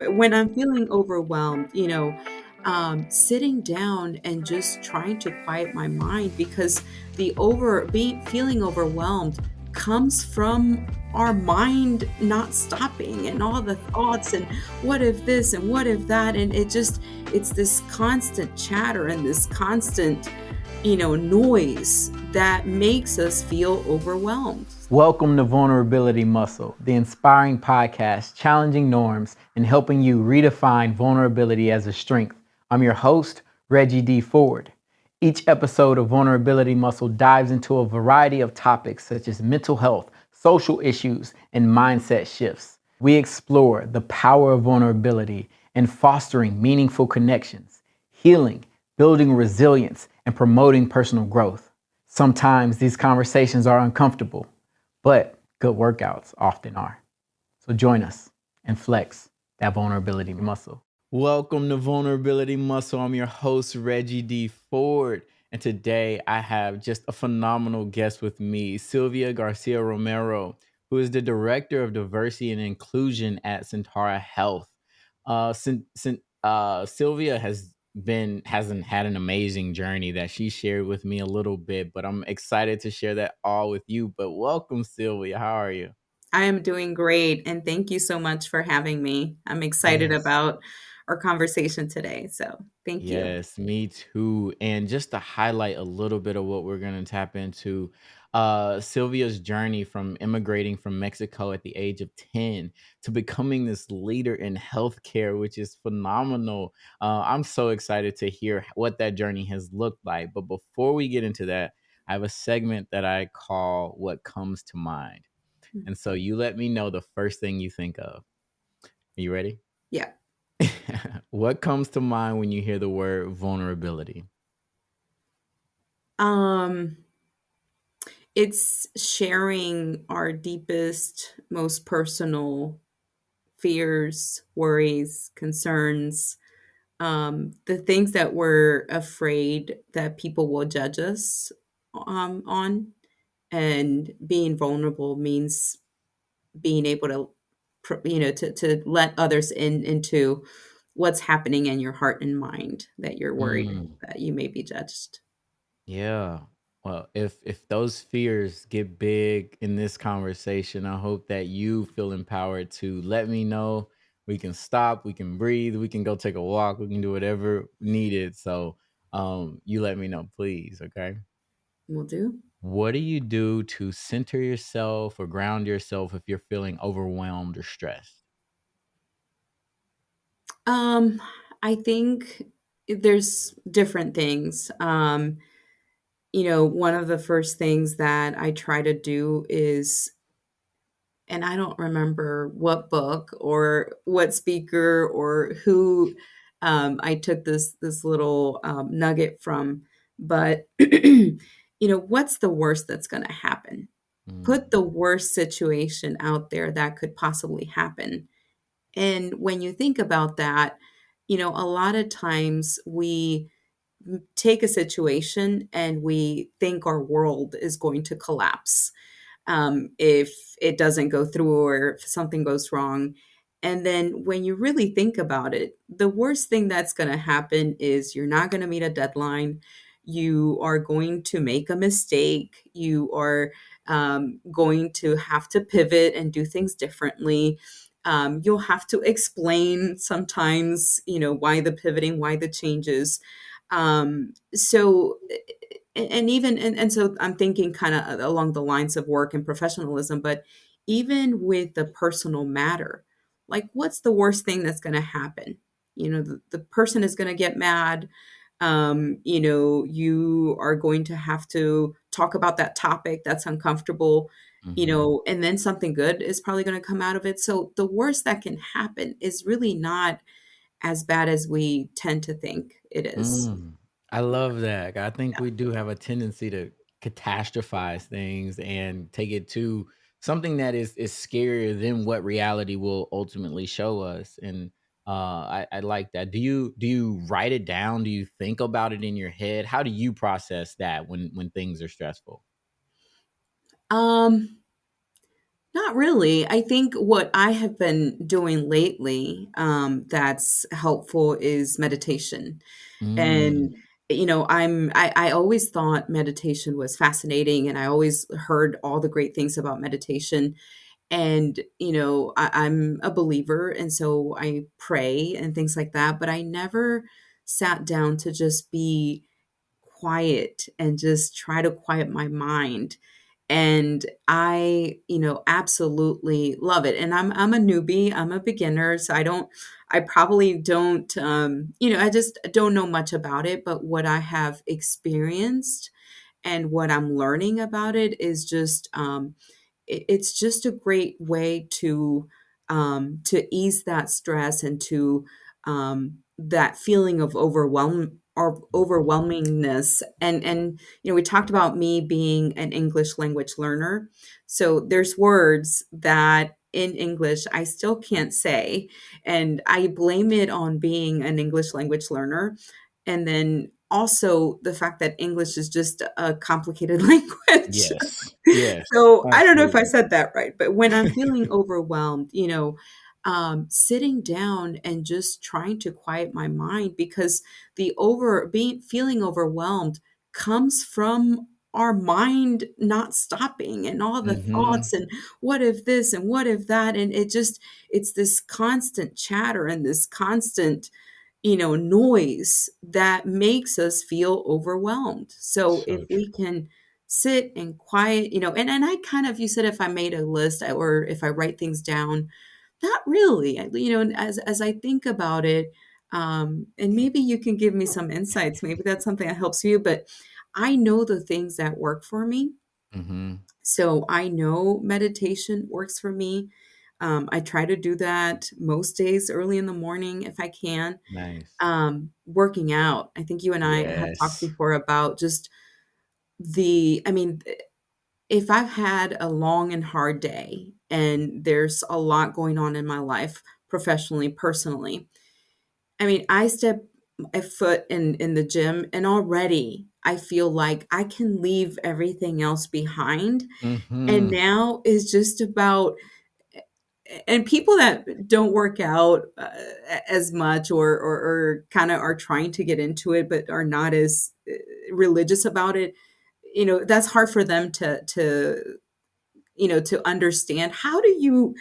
When I'm feeling overwhelmed, sitting down and just trying to quiet my mind because the over being feeling overwhelmed comes from our mind not stopping and all the thoughts and what if this and what if that, and it's this constant chatter and this constant noise that makes us feel overwhelmed. Welcome to Vulnerability Muscle, the inspiring podcast challenging norms and helping you redefine vulnerability as a strength. I'm your host, Reggie D. Ford. Each episode of Vulnerability Muscle dives into a variety of topics such as mental health, social issues, and mindset shifts. We explore the power of vulnerability and fostering meaningful connections, healing, building resilience, and promoting personal growth. Sometimes these conversations are uncomfortable, but good workouts often are. So join us and flex that vulnerability muscle. Welcome to Vulnerability Muscle. I'm your host, Reggie D. Ford. And today I have just a phenomenal guest with me, Silvia Garcia-Romero, who is the Director of Diversity and Inclusion at Sentara Health. Sylvia hasn't had an amazing journey that she shared with me a little bit, but I'm excited to share that all with you. But welcome, Sylvia. How are you? I am doing great, and thank you so much for having me. I'm excited Yes. about our conversation today, so thank you. Yes, me too. And just to highlight a little bit of what we're going to tap into, Sylvia's journey from immigrating from Mexico at the age of 10 to becoming this leader in healthcare, which is phenomenal. I'm so excited to hear what that journey has looked like. But before we get into that, I have a segment that I call What Comes to Mind. Mm. And so you let me know the first thing you think of. Are you ready? Yeah. What comes to mind when you hear the word vulnerability? Um, it's sharing our deepest, most personal fears, worries, concerns, the things that we're afraid that people will judge us on. And being vulnerable means being able to to let others into what's happening in your heart and mind, that you're worried Mm, that you may be judged. yeah. Well, if those fears get big in this conversation, I hope that you feel empowered to let me know. We can stop, we can breathe, we can go take a walk, we can do whatever needed. So you let me know, please, okay? Will do. What do you do to center yourself or ground yourself if you're feeling overwhelmed or stressed? um I think there's different things. One of the first things that I try to do is, and I don't remember what book or what speaker or who I took this little nugget from, but what's the worst that's going to happen? Put Mm, the worst situation out there that could possibly happen. And when you think about that, a lot of times we take a situation and we think our world is going to collapse if it doesn't go through or if something goes wrong. And then when you really think about it, the worst thing that's going to happen is you're not going to meet a deadline. You are going to make a mistake. You are going to have to pivot and do things differently. You'll have to explain sometimes, why the pivoting, why the changes. So and even and so I'm thinking kind of along the lines of work and professionalism, but even with the personal matter, like what's the worst thing that's going to happen? The person is going to get mad. You are going to have to talk about that topic that's uncomfortable, mhm. and then something good is probably going to come out of it. So the worst that can happen is really not as bad as we tend to think it is. Mm, I love that. I think we do have a tendency to catastrophize things and take it to something that is scarier than what reality will ultimately show us. And I like that. Do you write it down? Do you think about it in your head? How do you process that when things are stressful? Um Not really. I think what I have been doing lately, that's helpful is meditation. Mm, And, I always thought meditation was fascinating, and I always heard all the great things about meditation. And, I'm a believer, and so I pray and things like that, but I never sat down to just be quiet and just try to quiet my mind. And I, absolutely love it. And I'm a newbie, I'm a beginner, so I probably don't, I just don't know much about it, but what I have experienced and what I'm learning about it is just, it's just a great way to ease that stress and to, that feeling of overwhelmingness. And we talked about me being an English language learner, so there's words that in English I still can't say, and I blame it on being an English language learner. And then also the fact that English is just a complicated language. yes. Yes. So I don't know if I Absolutely. said that right, but when I'm feeling overwhelmed, sitting down and just trying to quiet my mind, because the over being feeling overwhelmed comes from our mind not stopping, and all the Hmm. thoughts, and what if this and what if that, and it's this constant chatter and this constant, noise that makes us feel overwhelmed. So if So we true. can sit and quiet, and I kind of, you said if I made a list, or if I write things down, not really. And as I think about it, and maybe you can give me some insights. Maybe that's something that helps you, but I know the things that work for me. Hmm. So I know meditation works for me. I try to do that most days early in the morning if I can. Nice. Working out. I think you and I have talked Yes. before about just I mean, if I've had a long and hard day and there's a lot going on in my life, professionally, personally, I mean, I step a foot in the gym and already I feel like I can leave everything else behind. And Hmm. now is just about, and people that don't work out as much, or kind of are trying to get into it but are not as religious about it, that's hard for them to understand. How do you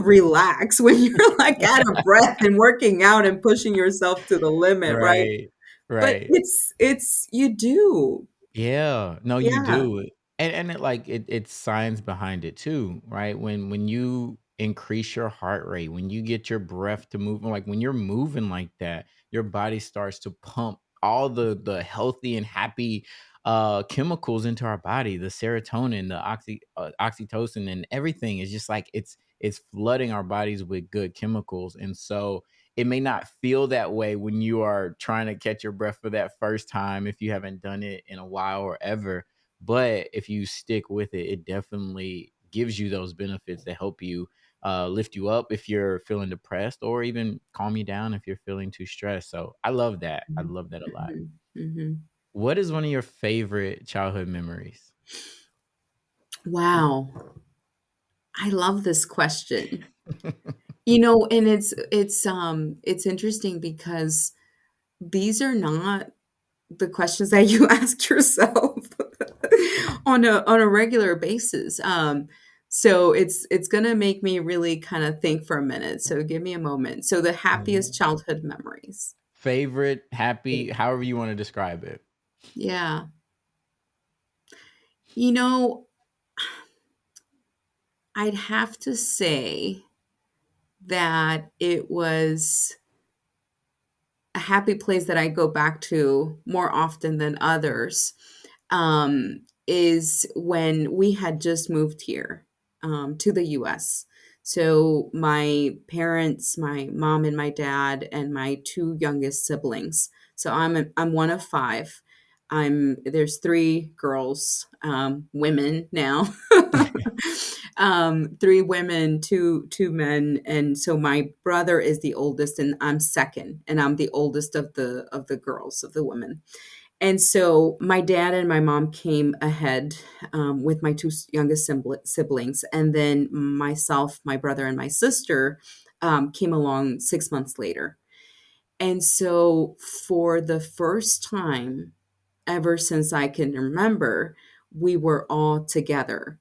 relax when you're like out of breath and working out and pushing yourself to the limit, right? Right. But Right. it's you do. Yeah, no, you Yeah. do, and it's science behind it too, right? When you increase your heart rate, when you get your breath to move, like when you're moving like that, your body starts to pump all the healthy and happy chemicals into our body, the serotonin, the oxytocin, and everything is just like it's flooding our bodies with good chemicals, and so it may not feel that way when you are trying to catch your breath for that first time if you haven't done it in a while or ever. But if you stick with it, it definitely gives you those benefits that help you lift you up if you're feeling depressed or even calm you down if you're feeling too stressed. So I love that. I Mhm. love that a lot. Mhm. Mhm. What is one of your favorite childhood memories? Wow. I love this question. And it's interesting because these are not the questions that you ask yourself on a regular basis. So it's gonna make me really kind of think for a minute. So give me a moment. So the happiest Mhm. childhood memories. Favorite, happy, however you want to describe it. Yeah. You know, I'd have to say that it was a happy place that I go back to more often than others, is when we had just moved here, to the US. So my parents, my mom and my dad, and my two youngest siblings. So I'm one of five. There's three girls, women now. Three women, two men, and so my brother is the oldest, and I'm second, and I'm the oldest of the girls, of the women. And so my dad and my mom came ahead with my two youngest siblings. And then myself, my brother, and my sister came along 6 months later. And so for the first time ever since I can remember, we were all together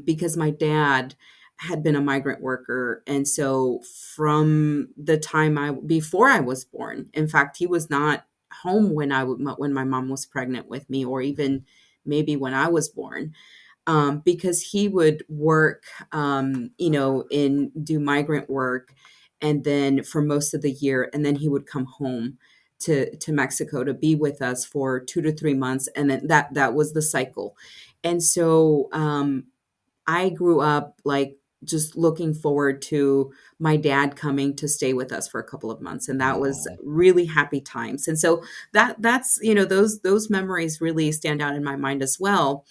because my dad had been a migrant worker. And so from the time before I was born, in fact, he was not home when when my mom was pregnant with me, or even maybe when I was born, because he would work, in do migrant work, and then for most of the year, and then he would come home to Mexico to be with us for 2 to 3 months, and then that was the cycle. And so I grew up like just looking forward to my dad coming to stay with us for a couple of months, and that was Oh, really happy times. And so that's those memories really stand out in my mind as well.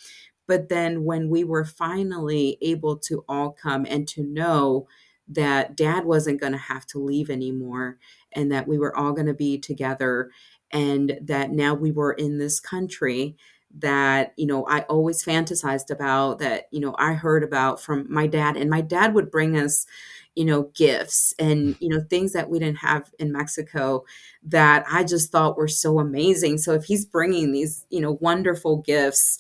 But then when we were finally able to all come and to know that dad wasn't going to have to leave anymore, and that we were all going to be together, and that now we were in this country that, I always fantasized about, that, I heard about from my dad, and my dad would bring us, gifts and, things that we didn't have in Mexico that I just thought were so amazing. So if he's bringing these, wonderful gifts,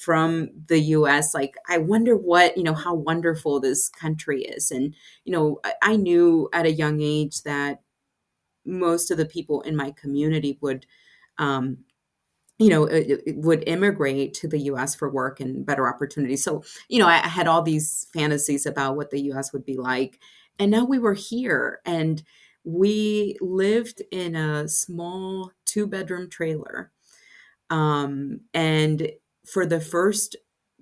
from the US, like, I wonder what, how wonderful this country is. And, I knew at a young age that most of the people in my community um, would immigrate to the US for work and better opportunities. So, I had all these fantasies about what the US would be like. And now we were here, and we lived in a small 2-bedroom trailer, and for the first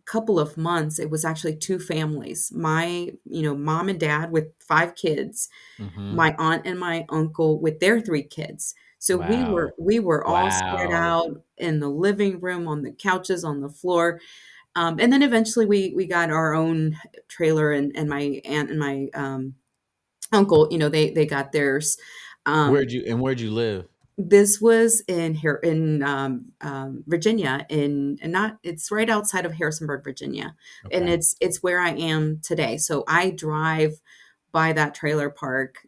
couple of months, it was actually two families. My, mom and dad with 5 kids, mm-hmm. my aunt and my uncle with their 3 kids. So we Wow. were we were all spread Wow. out in the living room, on the couches, on the floor. And then eventually we got our own trailer, and my aunt and my uncle, they got theirs. Um, Where'd you live? this was in here in Virginia, and not it's right outside of Harrisonburg, Virginia, and Okay. it's where I am today. So I drive by that trailer park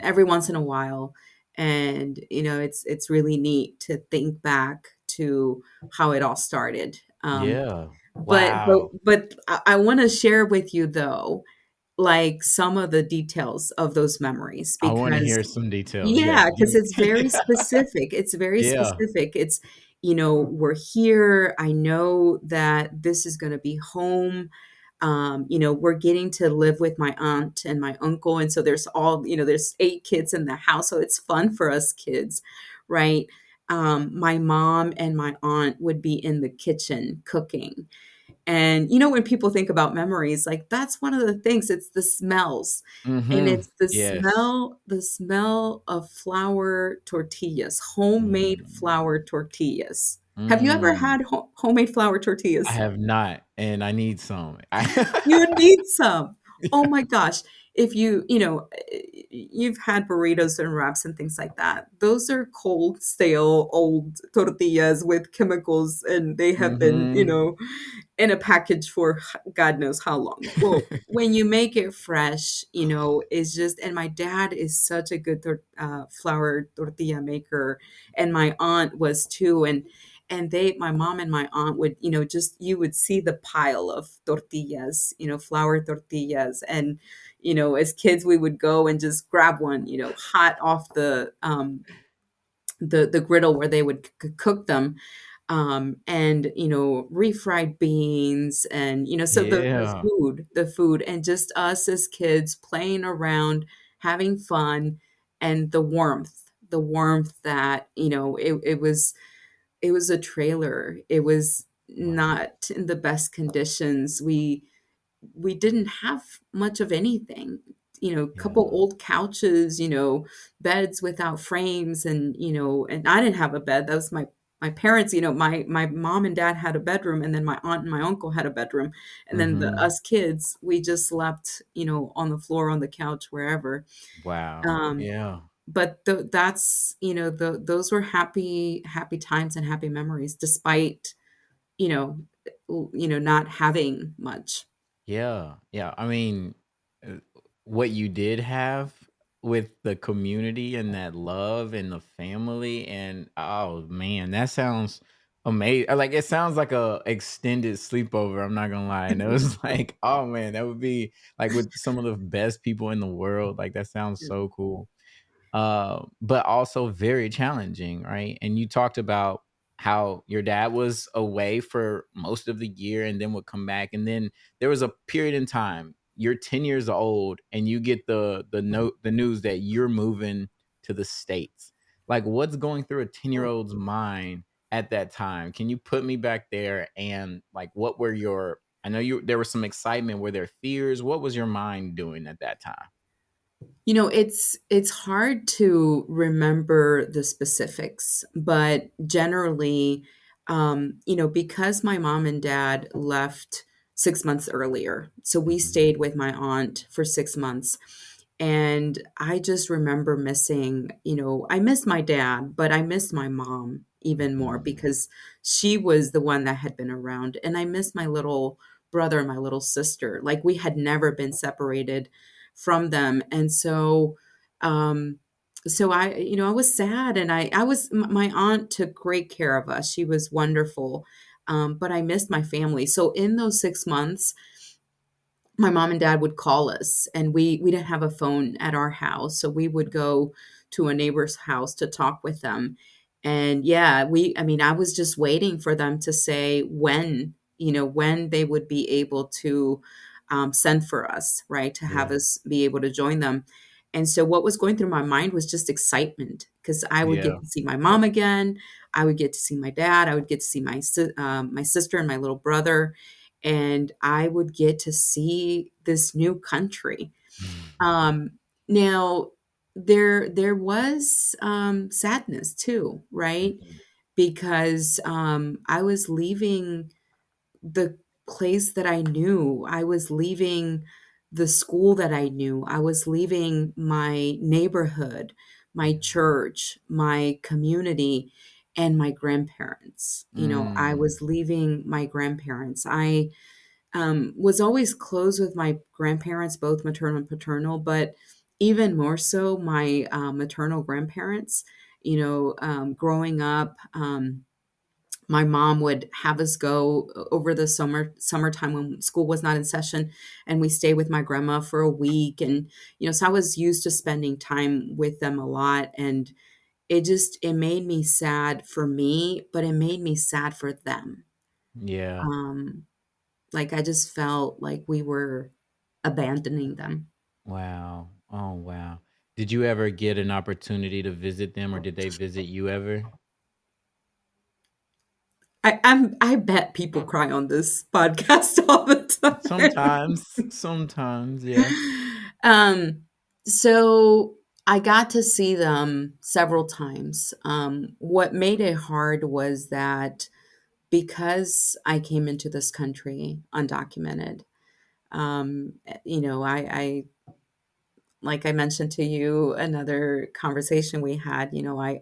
every once in a while, and it's really neat to think back to how it all started. Yeah. But but Wow. but I want to share with you, though, like, some of the details of those memories, I want to because hear some details. Yes. yeah, because it's very specific. It's very Yeah. specific. It's, we're here. I know that this is going to be home. We're getting to live with my aunt and my uncle. And so there's 8 kids in the house. So it's fun for us kids, right? My mom and my aunt would be in the kitchen cooking. And when people think about memories, like, that's one of the things, it's the smells. And Mm-hmm. it's the Yes. smell of flour tortillas, homemade Mm. flour tortillas. Have you ever Mm. had homemade flour I tortillas? have not, and I need some. You need some. Oh my gosh. If you've had burritos and wraps and things like that. Those are cold, stale, old tortillas with chemicals, and they have been, Mm-hmm. in a package for God knows how long. Well, when you make it fresh, it's just, and my dad is such a good flour tortilla maker, and my aunt was too. And my mom and my aunt would, just, you would see the pile of tortillas, flour tortillas. And, as kids, we would go and just grab one, hot off the griddle where they would cook them, and refried beans, and so Yeah. the food, and just us as kids playing around, having fun, and the warmth that, it was a trailer. It was Wow. not in the best conditions. We didn't have much of anything. Couple Yeah. old couches, beds without frames, and I didn't have a bed. That was my parents. My mom and dad had a bedroom, and then my aunt and my uncle had a bedroom, and then Mm-hmm. us kids, we just slept, on the floor, on the couch, wherever. Wow. Um, Yeah. but that's, those were happy times and happy memories, despite, you know, not having much. Yeah, yeah. I mean, uh, what you did have with the community and that love and the family, and oh man, that sounds amazing. Like it sounds like a extended sleepover. I'm not gonna lie, and it was like, oh man, that would be like with some of the best people in the world. Like that sounds so cool. But also very challenging, right? And you talked about how your dad was away for most of the year and then would come back. And then there was a period in time, you're 10 years old and you get the news that you're moving to the States. Like what's going through a 10-year-old's mind at that time? Can you put me back there and like what were your I know you there was some excitement, were there fears? What was your mind doing at that time? It's hard to remember the specifics, but generally, because my mom and dad left 6 months earlier, so we Mhm. stayed with my aunt for 6 months, and I just remember missing. I miss my dad, but I miss my mom even more Mhm. because she was the one that had been around, and I miss my little brother and my little sister. Like we had never been separated from them. And I was sad, and my aunt took great care of us. She was wonderful. But I missed my family. So in those 6 months, my mom and dad would call us, and we didn't have a phone at our house, so we would go to a neighbor's house to talk with them. And yeah, I was just waiting for them to say when they would be able to send for us, right, to have Yeah. us be able to join them. And so what was going through my mind was just excitement, because I would Yeah. get to see my mom again. I would get to see my dad. I would get to see my sister and my little brother, and I would get to see this new country. Um, Now, there was sadness too, right? Mhm. Because I was leaving the place that I knew. I was leaving the school that I knew. I was leaving my neighborhood, my Yeah. church, my community, and my grandparents. I Mm. was leaving my grandparents. I was always close with my grandparents, both maternal and paternal, but even more so my maternal grandparents. Growing up, my mom would have us go over the summertime when school was not in session, and we stay with my grandma for a week. And so I was used to spending time with them a lot, and it made me sad for me, but it made me sad for them. Yeah. Um, like, I just felt like we were abandoning them. Wow. Oh, wow. Did you ever get an opportunity to visit them or did they visit you ever? I bet people cry on this podcast all the time. Sometimes, yeah. Um, so I got to see them several times. What made it hard was that because I came into this country undocumented, I like I mentioned to you, another conversation we had,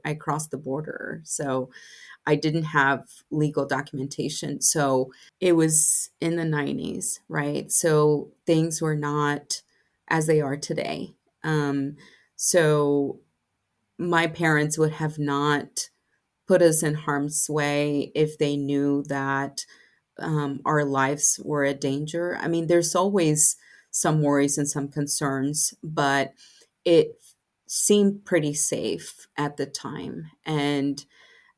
I crossed the border. So I didn't have legal documentation. So it was in the 90s, right? So things were not as they are today. So my parents would have not put us in harm's way if they knew that our lives were a danger. I mean, there's always some worries and some concerns, but it seemed pretty safe at the time. And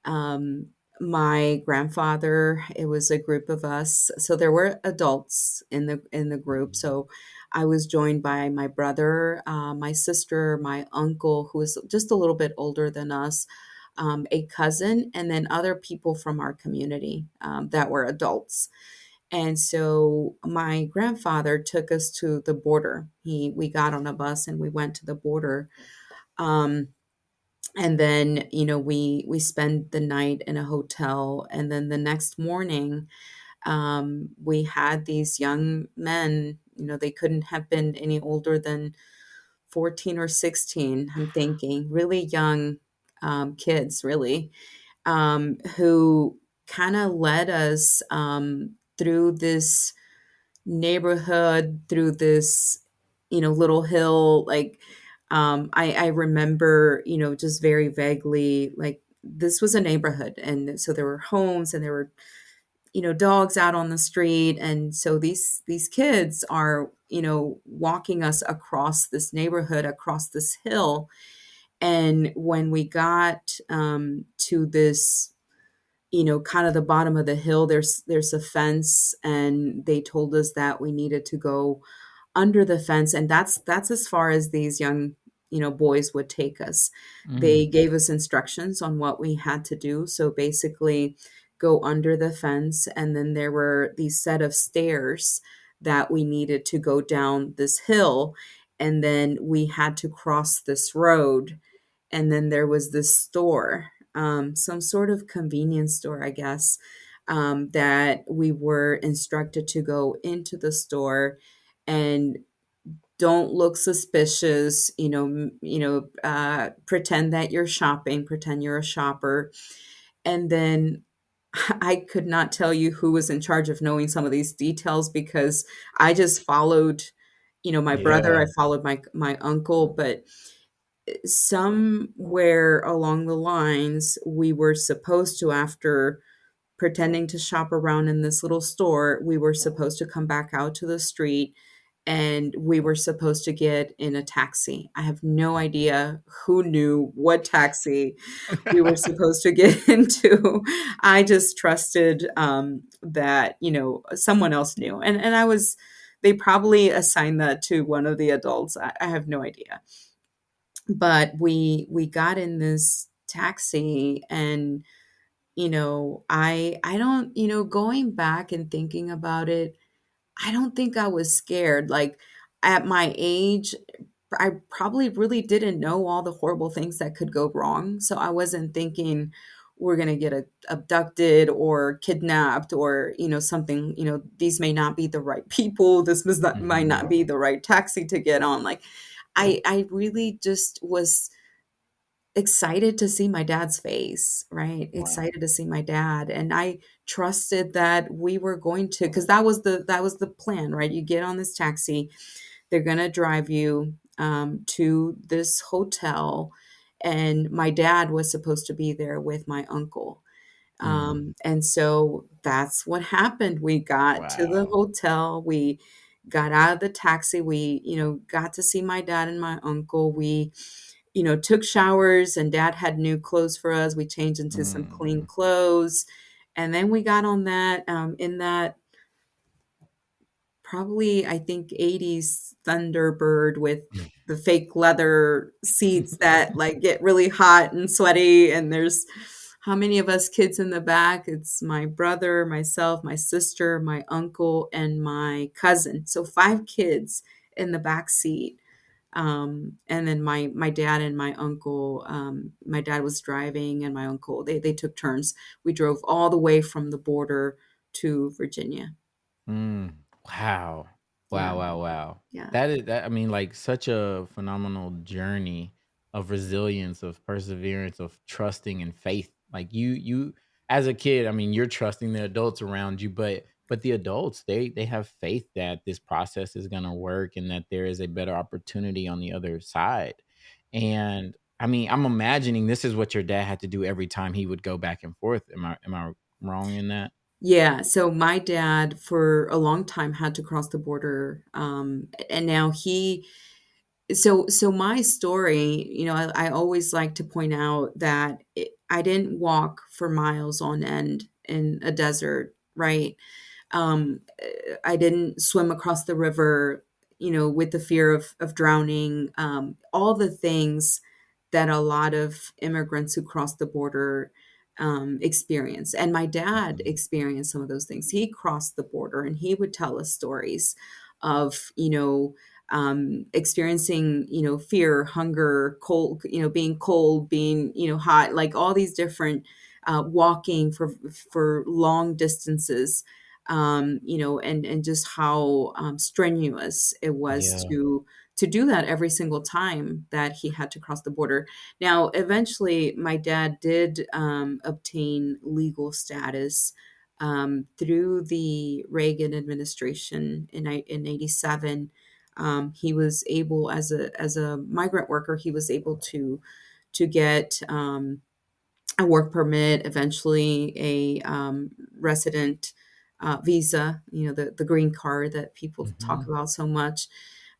um, my grandfather, it was a group of us, so there were adults in the group. Mhm. So I was joined by my brother, my sister, my uncle, who was just a little bit older than us, a cousin, and then other people from our community that were adults. And so my grandfather took us to the border. We got on a bus and we went to the border. Um, and then we spend the night in a hotel, and then the next morning we had these young men. They couldn't have been any older than 14 or 16, I'm thinking, really young kids, really, who kind of led us through this neighborhood, through this, little hill. Like, I remember, just very vaguely, like, this was a neighborhood. And so there were homes and there were, dogs out on the street. And so these kids are, walking us across this neighborhood, across this hill. And when we got to this, kind of the bottom of the hill, there's a fence, and they told us that we needed to go under the fence, and that's as far as these young, boys would take us. They Mm. gave us instructions on what we had to do. So basically, go under the fence, and then there were these set of stairs that we needed to go down this hill, and then we had to cross this road, and then there was this store, some sort of convenience store, I guess, that we were instructed to go into the store and don't look suspicious, pretend that you're shopping, pretend you're a shopper. And then I could not tell you who was in charge of knowing some of these details, because I just followed, my brother, Yeah. I followed my uncle. But somewhere along the lines, we were supposed to, after pretending to shop around in this little store, we were supposed to come back out to the street, and we were supposed to get in a taxi. I have no idea who knew what taxi we were supposed to get into. I just trusted that, someone else knew. And they probably assigned that to one of the adults. I have no idea. But we got in this taxi, and I don't, going back and thinking about it, I don't think I was scared. Like, at my age, I probably really didn't know all the horrible things that could go wrong. So I wasn't thinking we're going to get abducted or kidnapped, or, something, these may not be the right people. This might not Mhm. be the right taxi to get on. Like, I really just was excited to see my dad's face, right? Wow. Excited to see my dad. And I trusted that we were going to, because that was the plan, right? You get on this taxi, they're gonna drive you to this hotel, and my dad was supposed to be there with my uncle. Mm. And so that's what happened. We got to the Wow. hotel, we got out of the taxi, we, got to see my dad and my uncle. We, took showers, and dad had new clothes for us. We changed into some clean Mm. clothes. And then we got on that, in that probably, I think, 80s Thunderbird with the fake leather seats that like get really hot and sweaty. And there's how many of us kids in the back? It's my brother, myself, my sister, my uncle, and my cousin. So 5 kids in the back seat. And then my dad and my uncle, my dad was driving, and my uncle, they took turns. We drove all the way from the border to Virginia. Mm. Wow. Yeah, Wow, wow, wow. yeah. That is that I mean, like, such a phenomenal journey of resilience, of perseverance, of trusting and faith. Like, you as a kid, I mean, you're trusting the adults around you, but the adults, they have faith that this process is gonna work and that there is a better opportunity on the other side. And I mean, I'm imagining this is what your dad had to do every time he would go back and forth. Am I wrong in that? Yeah, so my dad for a long time had to cross the border, and now so my story, I always like to point out that I didn't walk for miles on end in a desert, right? I didn't swim across the river, with the fear of drowning. All the things that a lot of immigrants who cross the border experience. And my dad Mhm. experienced some of those things. He crossed the border, and he would tell us stories of, experiencing, fear, hunger, cold, being cold, being, hot, like all these different, walking for long distances, and just how strenuous it was Yeah. to to do that every single time that he had to cross the border. Now, eventually, my dad did obtain legal status through the Reagan administration in '87. He was able, as a migrant worker, he was able to get a work permit, eventually a resident visa, the green card that people talk Hmm. about so much,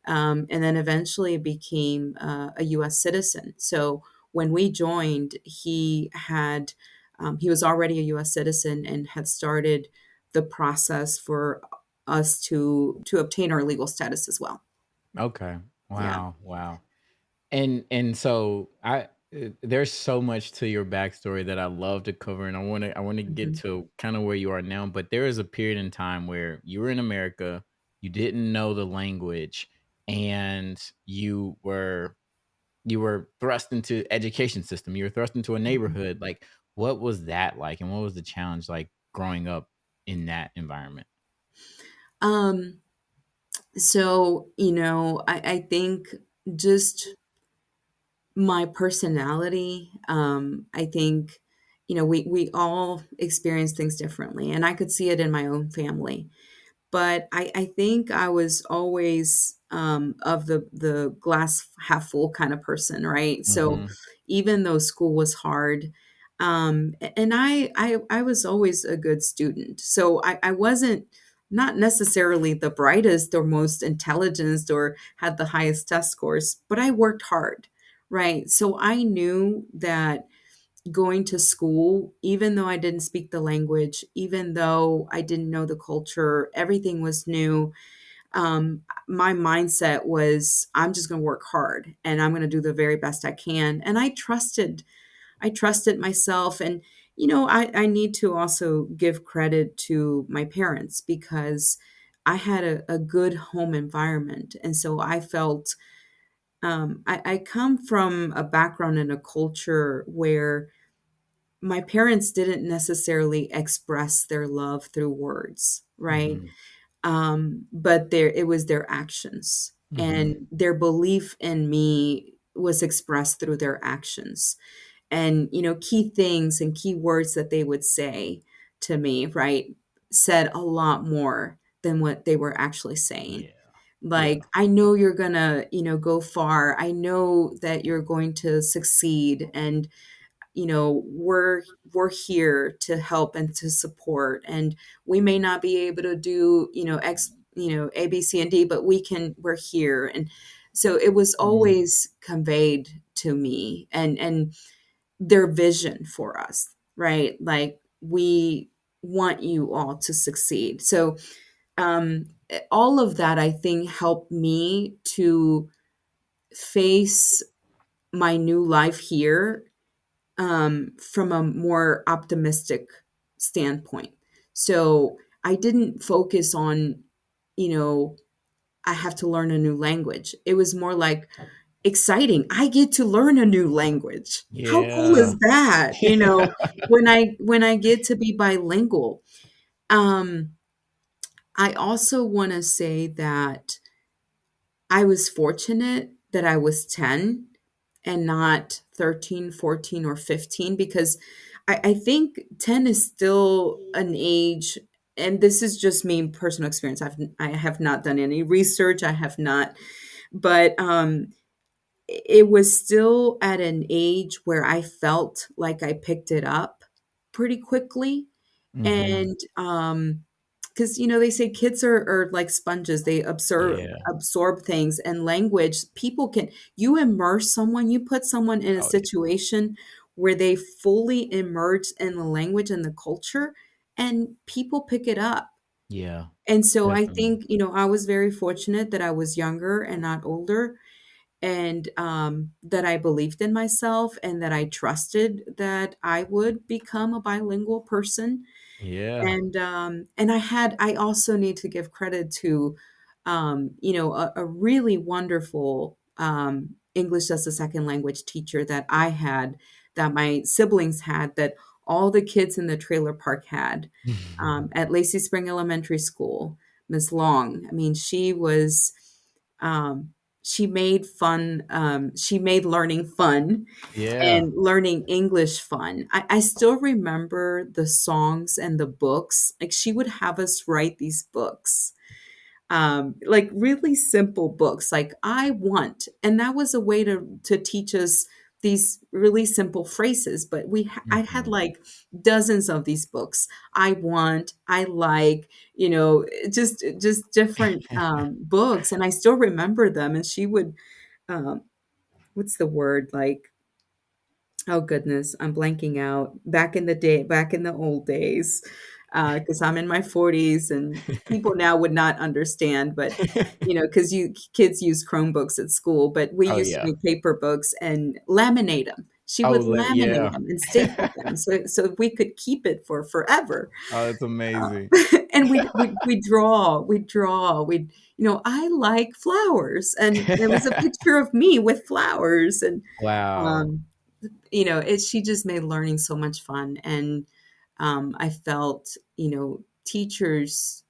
and then eventually became a U.S. citizen. So when we joined, he was already a U.S. citizen and had started the process for us to obtain our legal status as well. Okay. Yeah. Wow. Wow. And so there's so much to your backstory that I love to cover, and I want to get Mhm. to kind of where you are now. But there is a period in time where you were in America, you didn't know the language, and you were thrust into education system. You were thrust into a Mhm. neighborhood. Like, what was that like, and what was the challenge like growing up in that environment? Um, so, I think just my personality, I think, we all experience things differently, and I could see it in my own family. But I think I was always of the glass half full kind of person, right? So Hmm. even though school was hard, and I was always a good student, so I wasn't not necessarily the brightest or most intelligent or had the highest test scores, but I worked hard, right? So I knew that going to school, even though I didn't speak the language, even though I didn't know the culture, everything was new. My mindset was, I'm just going to work hard and I'm going to do the very best I can. And I trusted myself. And, I need to also give credit to my parents because I had a good home environment. And so I felt, I come from a background and a culture where my parents didn't necessarily express their love through words, right? Hmm. But it was their actions Hmm. and their belief in me was expressed through their actions. And, key things and key words that they would say to me, right, said a lot more than what they were actually saying. Yeah. Like, Yeah. I know you're gonna, go far. I know that you're going to succeed. And we're here to help and to support, and we may not be able to do x a b c and d, but we're here. And so it was Mhm. always conveyed to me, and their vision for us, right? Like, we want you all to succeed. So all of that, I think, helped me to face my new life here from a more optimistic standpoint. So I didn't focus on, you know, I have to learn a new language. It was more like exciting. I get to learn a new language. How cool Yeah. is that? When I get to be bilingual. Um, I also want to say that I was fortunate that I was 10 and not 13, 14, or 15 because I think 10 is still an age, and this is just me personal experience. I have not done any research. I have not, but it was still at an age where I felt like I picked it up pretty quickly. Mhm. And because they say kids are like sponges, they Yeah. absorb things. And language, people can, you immerse someone, you put someone in a Oh, yeah. situation where they fully emerge in the language and the culture, and people pick it up. Yeah. And so I Definitely. think, I was very fortunate that I was younger and not older, and that I believed in myself and that I trusted that I would become a bilingual person. Yeah. And I also need to give credit to a really wonderful English as a second language teacher that I had, that my siblings had, that all the kids in the trailer park had, at Lacey Spring Elementary School. Miss Long, I mean, she was, she made learning fun Yeah. and learning English fun. I still remember the songs and the books. Like, she would have us write these books, like really simple books, like "I want," and that was a way to teach us these really simple phrases. But I had Mhm. like dozens of these books. "I want," "I like," just different books, and I still remember them. And she would, um, what's the word, like, oh goodness, I'm blanking out. Back in the old days, because I'm in my 40s, and people now would not understand, but because you kids use Chromebooks at school, but we Oh, used to yeah. make paper books and laminate them. She would laminate Yeah. them and staple them so we could keep it for forever. Oh, that's amazing. And we'd draw. "I like flowers," and there was a picture of me with flowers, and Wow. um, she just made learning so much fun. And I felt, teachers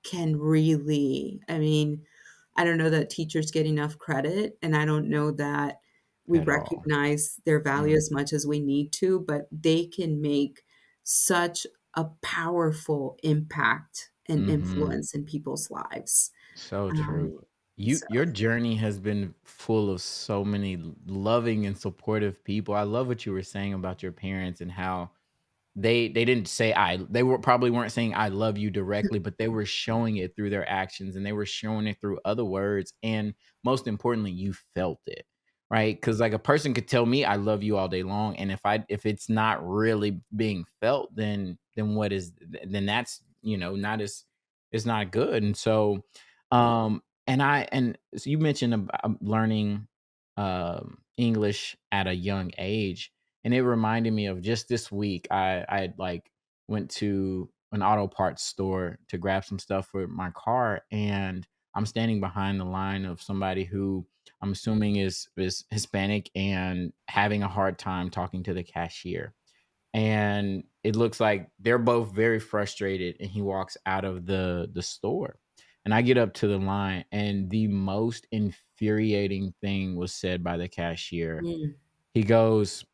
can really, I mean, I don't know that teachers get enough credit, and I don't know that we At all. recognize their value Mm. as much as we need to, but they can make such a powerful impact and Mhm. influence in people's lives. So Um, true. so Your journey has been full of so many loving and supportive people. I love what you were saying about your parents and how they didn't say they were probably weren't saying "I love you" directly, but they were showing it through their actions, and they were showing it through other words, and most importantly, you felt it, right? Because like, a person could tell me "I love you" all day long, and if it's not really being felt, then what is then that's, not as it's not good. And so, and so you mentioned about learning, English at a young age, and it reminded me of just this week. I like went to an auto parts store to grab some stuff for my car, and I'm standing behind the line of somebody who I'm assuming is Hispanic and having a hard time talking to the cashier. And it looks like they're both very frustrated, and he walks out of the store. And I get up to the line, and the most infuriating thing was said by the cashier. mm. He goes,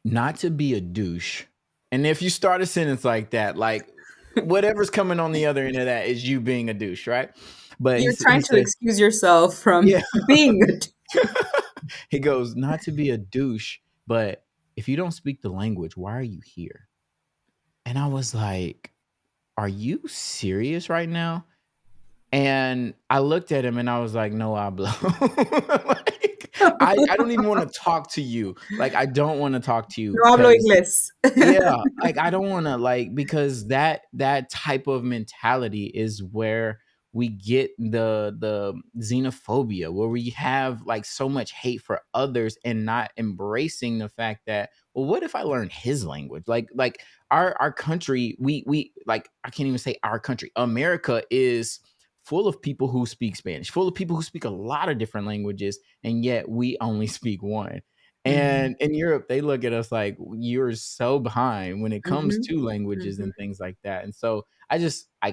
"Not to be a douche." And if you start a sentence like that, like, whatever's coming on the other end of that is you being a douche, right? But You're he trying to said, excuse yourself from yeah. being a He goes, "Not to be a douche, but if you don't speak the language, why are you here?" And I was like, "Are you serious right now?" And I looked at him and I was like, "No hablo." Like, I don't even wanna talk to you. Like, I don't wanna talk to you No hablo because. inglés. Yeah, like, I don't wanna, like, because that type of mentality is where we get the xenophobia, where we have, like, so much hate for others and not embracing the fact that, "Well, what if I learn his language?" Like, our country, we like, I can't even say our country. America is full of people who speak Spanish, full of people who speak a lot of different languages, and yet we only speak one. Mhm, And in Europe, they look at us like, "You're so behind when it comes mhm, to languages mhm. and things like that." And so I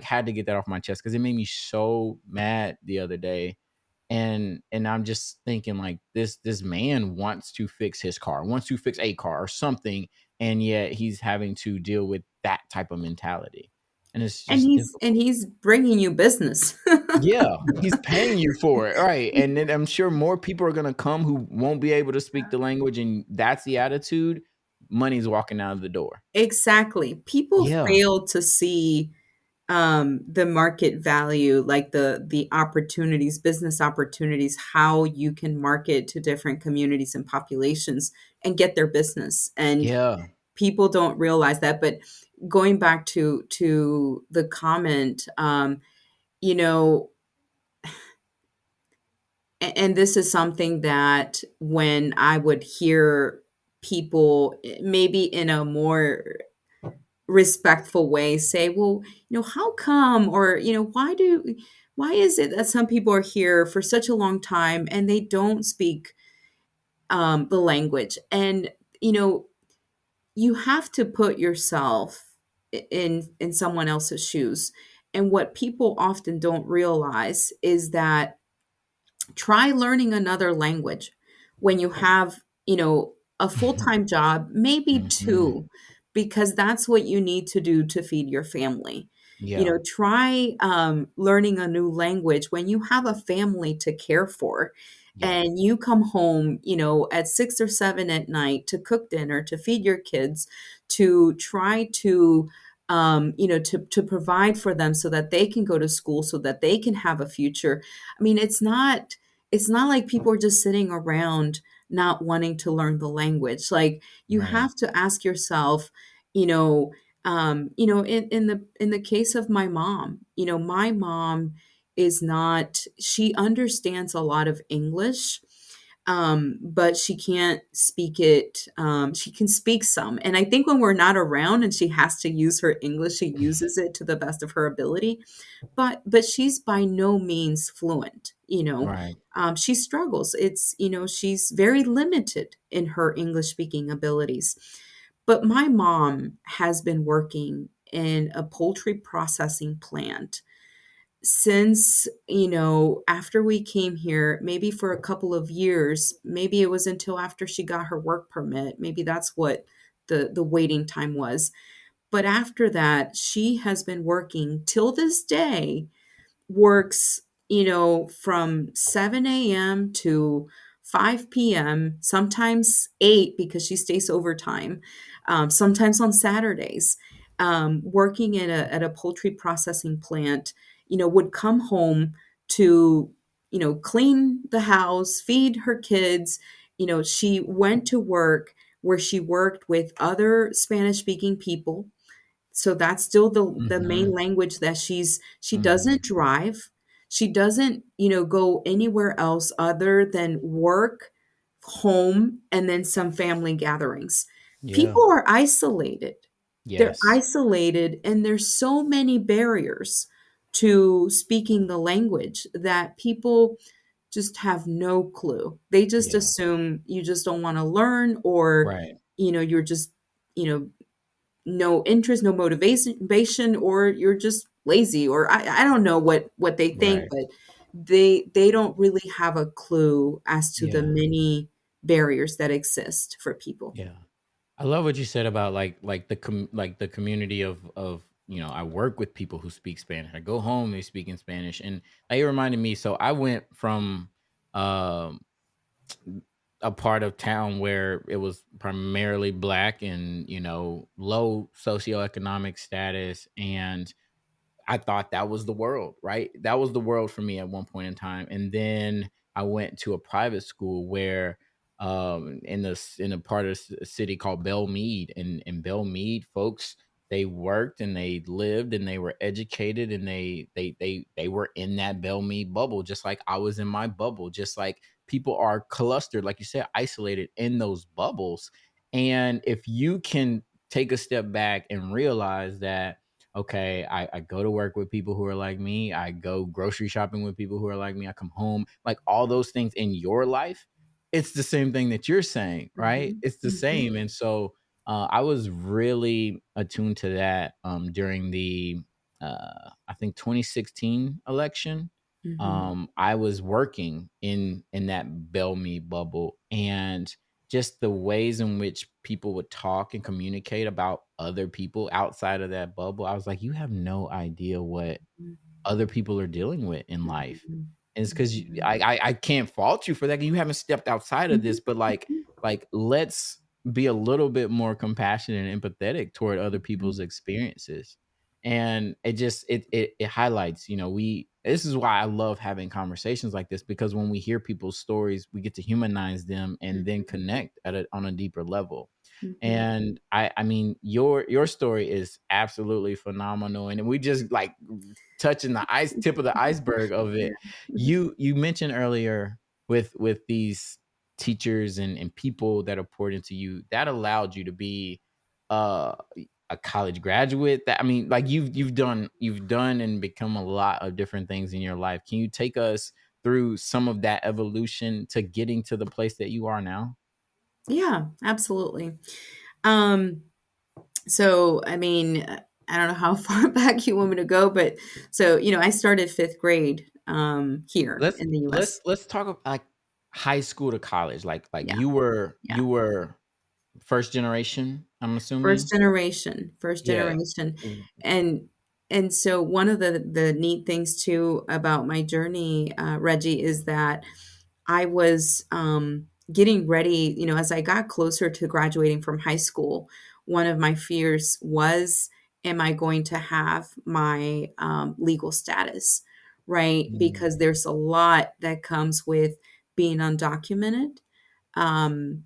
had to get that off my chest because it made me so mad the other day. And I'm just thinking, like, this man wants to fix his car, wants to fix a car or something, and yet he's having to deal with that type of mentality. And it's And just he's difficult. bringing you business. Yeah, he's paying you for it, right? And then I'm sure more people are gonna come who won't be able to speak the language, and that's the attitude. Money's walking out of the door. Exactly. People Yeah, fail to see, the market value, like the opportunities, business opportunities, how you can market to different communities and populations and get their business, and yeah, people don't realize that. But going back to the comment, you know and this is something that when I would hear people, maybe in a more respectful way, say, "Well, how come?" Or, why is it that some people are here for such a long time and they don't speak the language?" And you know, you have to put yourself in someone else's shoes. And what people often don't realize is that try learning another language when you have, a full-time job, maybe Hmm. two, because that's what you need to do to feed your family. Yeah. Try learning a new language when you have a family to care for, Yeah. and you come home, at 6 or 7 at night to cook dinner, to feed your kids, to try to to provide for them so that they can go to school, so that they can have a future. I mean, it's not like people are just sitting around not wanting to learn the language. Like, you Right. have to ask yourself, in the case of my mom, my mom is not, she understands a lot of English, but she can't speak it. She can speak some. And I think when we're not around and she has to use her English, she uses it to the best of her ability, but she's by no means fluent. Right. She struggles. She's very limited in her English speaking abilities. But my mom has been working in a poultry processing plant since, after we came here, maybe for a couple of years. Maybe it was until after she got her work permit. Maybe that's what the waiting time was. But after that, she has been working till this day, works, from 7 a.m. to 5 p.m., sometimes 8 because she stays overtime, sometimes on Saturdays, working at a poultry processing plant, would come home to, clean the house, feed her kids. She went to work where she worked with other Spanish speaking people, so that's still the main Hmm. language that she Hmm. doesn't drive. She doesn't, go anywhere else other than work, home, and then some family gatherings. Yeah. People are isolated. They're Yes. isolated, and there's so many barriers to speaking the language that people just have no clue. They just Yeah. assume you just don't want to learn, or, Right. you're just, you know, no interest, no motivation, or you're just lazy, or I don't know what they think, Right. but they don't really have a clue as to the Yeah. many barriers that exist for people. Yeah. I love what you said about like the community of I work with people who speak Spanish. I go home, they speak in Spanish, and it reminded me. So I went from um a part of town where it was primarily black and low socioeconomic status, and I thought that was the world, right? That was the world for me at one point in time. And then I went to a private school where in a part of the city called Belle Meade, and in Belle Meade, folks, they worked and they lived and they were educated, and they were in that Belle Meade bubble, just like I was in my bubble, just like people are clustered, like you said, isolated in those bubbles. And if you can take a step back and realize that, okay, I go to work with people who are like me. I go grocery shopping with people who are like me. I come home, like all those things in your life. It's the same thing that you're saying, right? Mhm, It's the mhm, same. And so I was really attuned to that during the, I think, 2016 election. mhm, I was working in that Bell Me bubble, and just the ways in which people would talk and communicate about other people outside of that bubble, I was like, you have no idea what mhm, other people are dealing with in life. mhm, And it's because mhm, I can't fault you for that. You haven't stepped outside of mhm, this, but like let's be a little bit more compassionate and empathetic toward other mhm, people's experiences. And it just it highlights, we this is why I love having conversations like this, because when we hear people's stories, we get to humanize them and then mhm, connect on a deeper level. mhm. And I mean, your story is absolutely phenomenal, and we just like touching the ice tip of the iceberg of Yeah. it. You mentioned earlier with these teachers and people that are poured into you, that allowed you to be uh a college graduate. That, I mean, like you've done and become a lot of different things in your life. Can you take us through some of that evolution to getting to the place that you are now? Yeah, absolutely. Um, so, I mean, I don't know how far back you want me to go, but so, I started fifth grade here Let's in the US. let's talk about like high school to college. Like Yeah, yeah. you were first generation, I'm assuming? First Yeah. generation. Mm. And so one of the neat things too about my journey, Reggie, is that I was getting ready, as I got closer to graduating from high school, one of my fears was, am I going to have my legal status, right? Mm. Because there's a lot that comes with being undocumented, and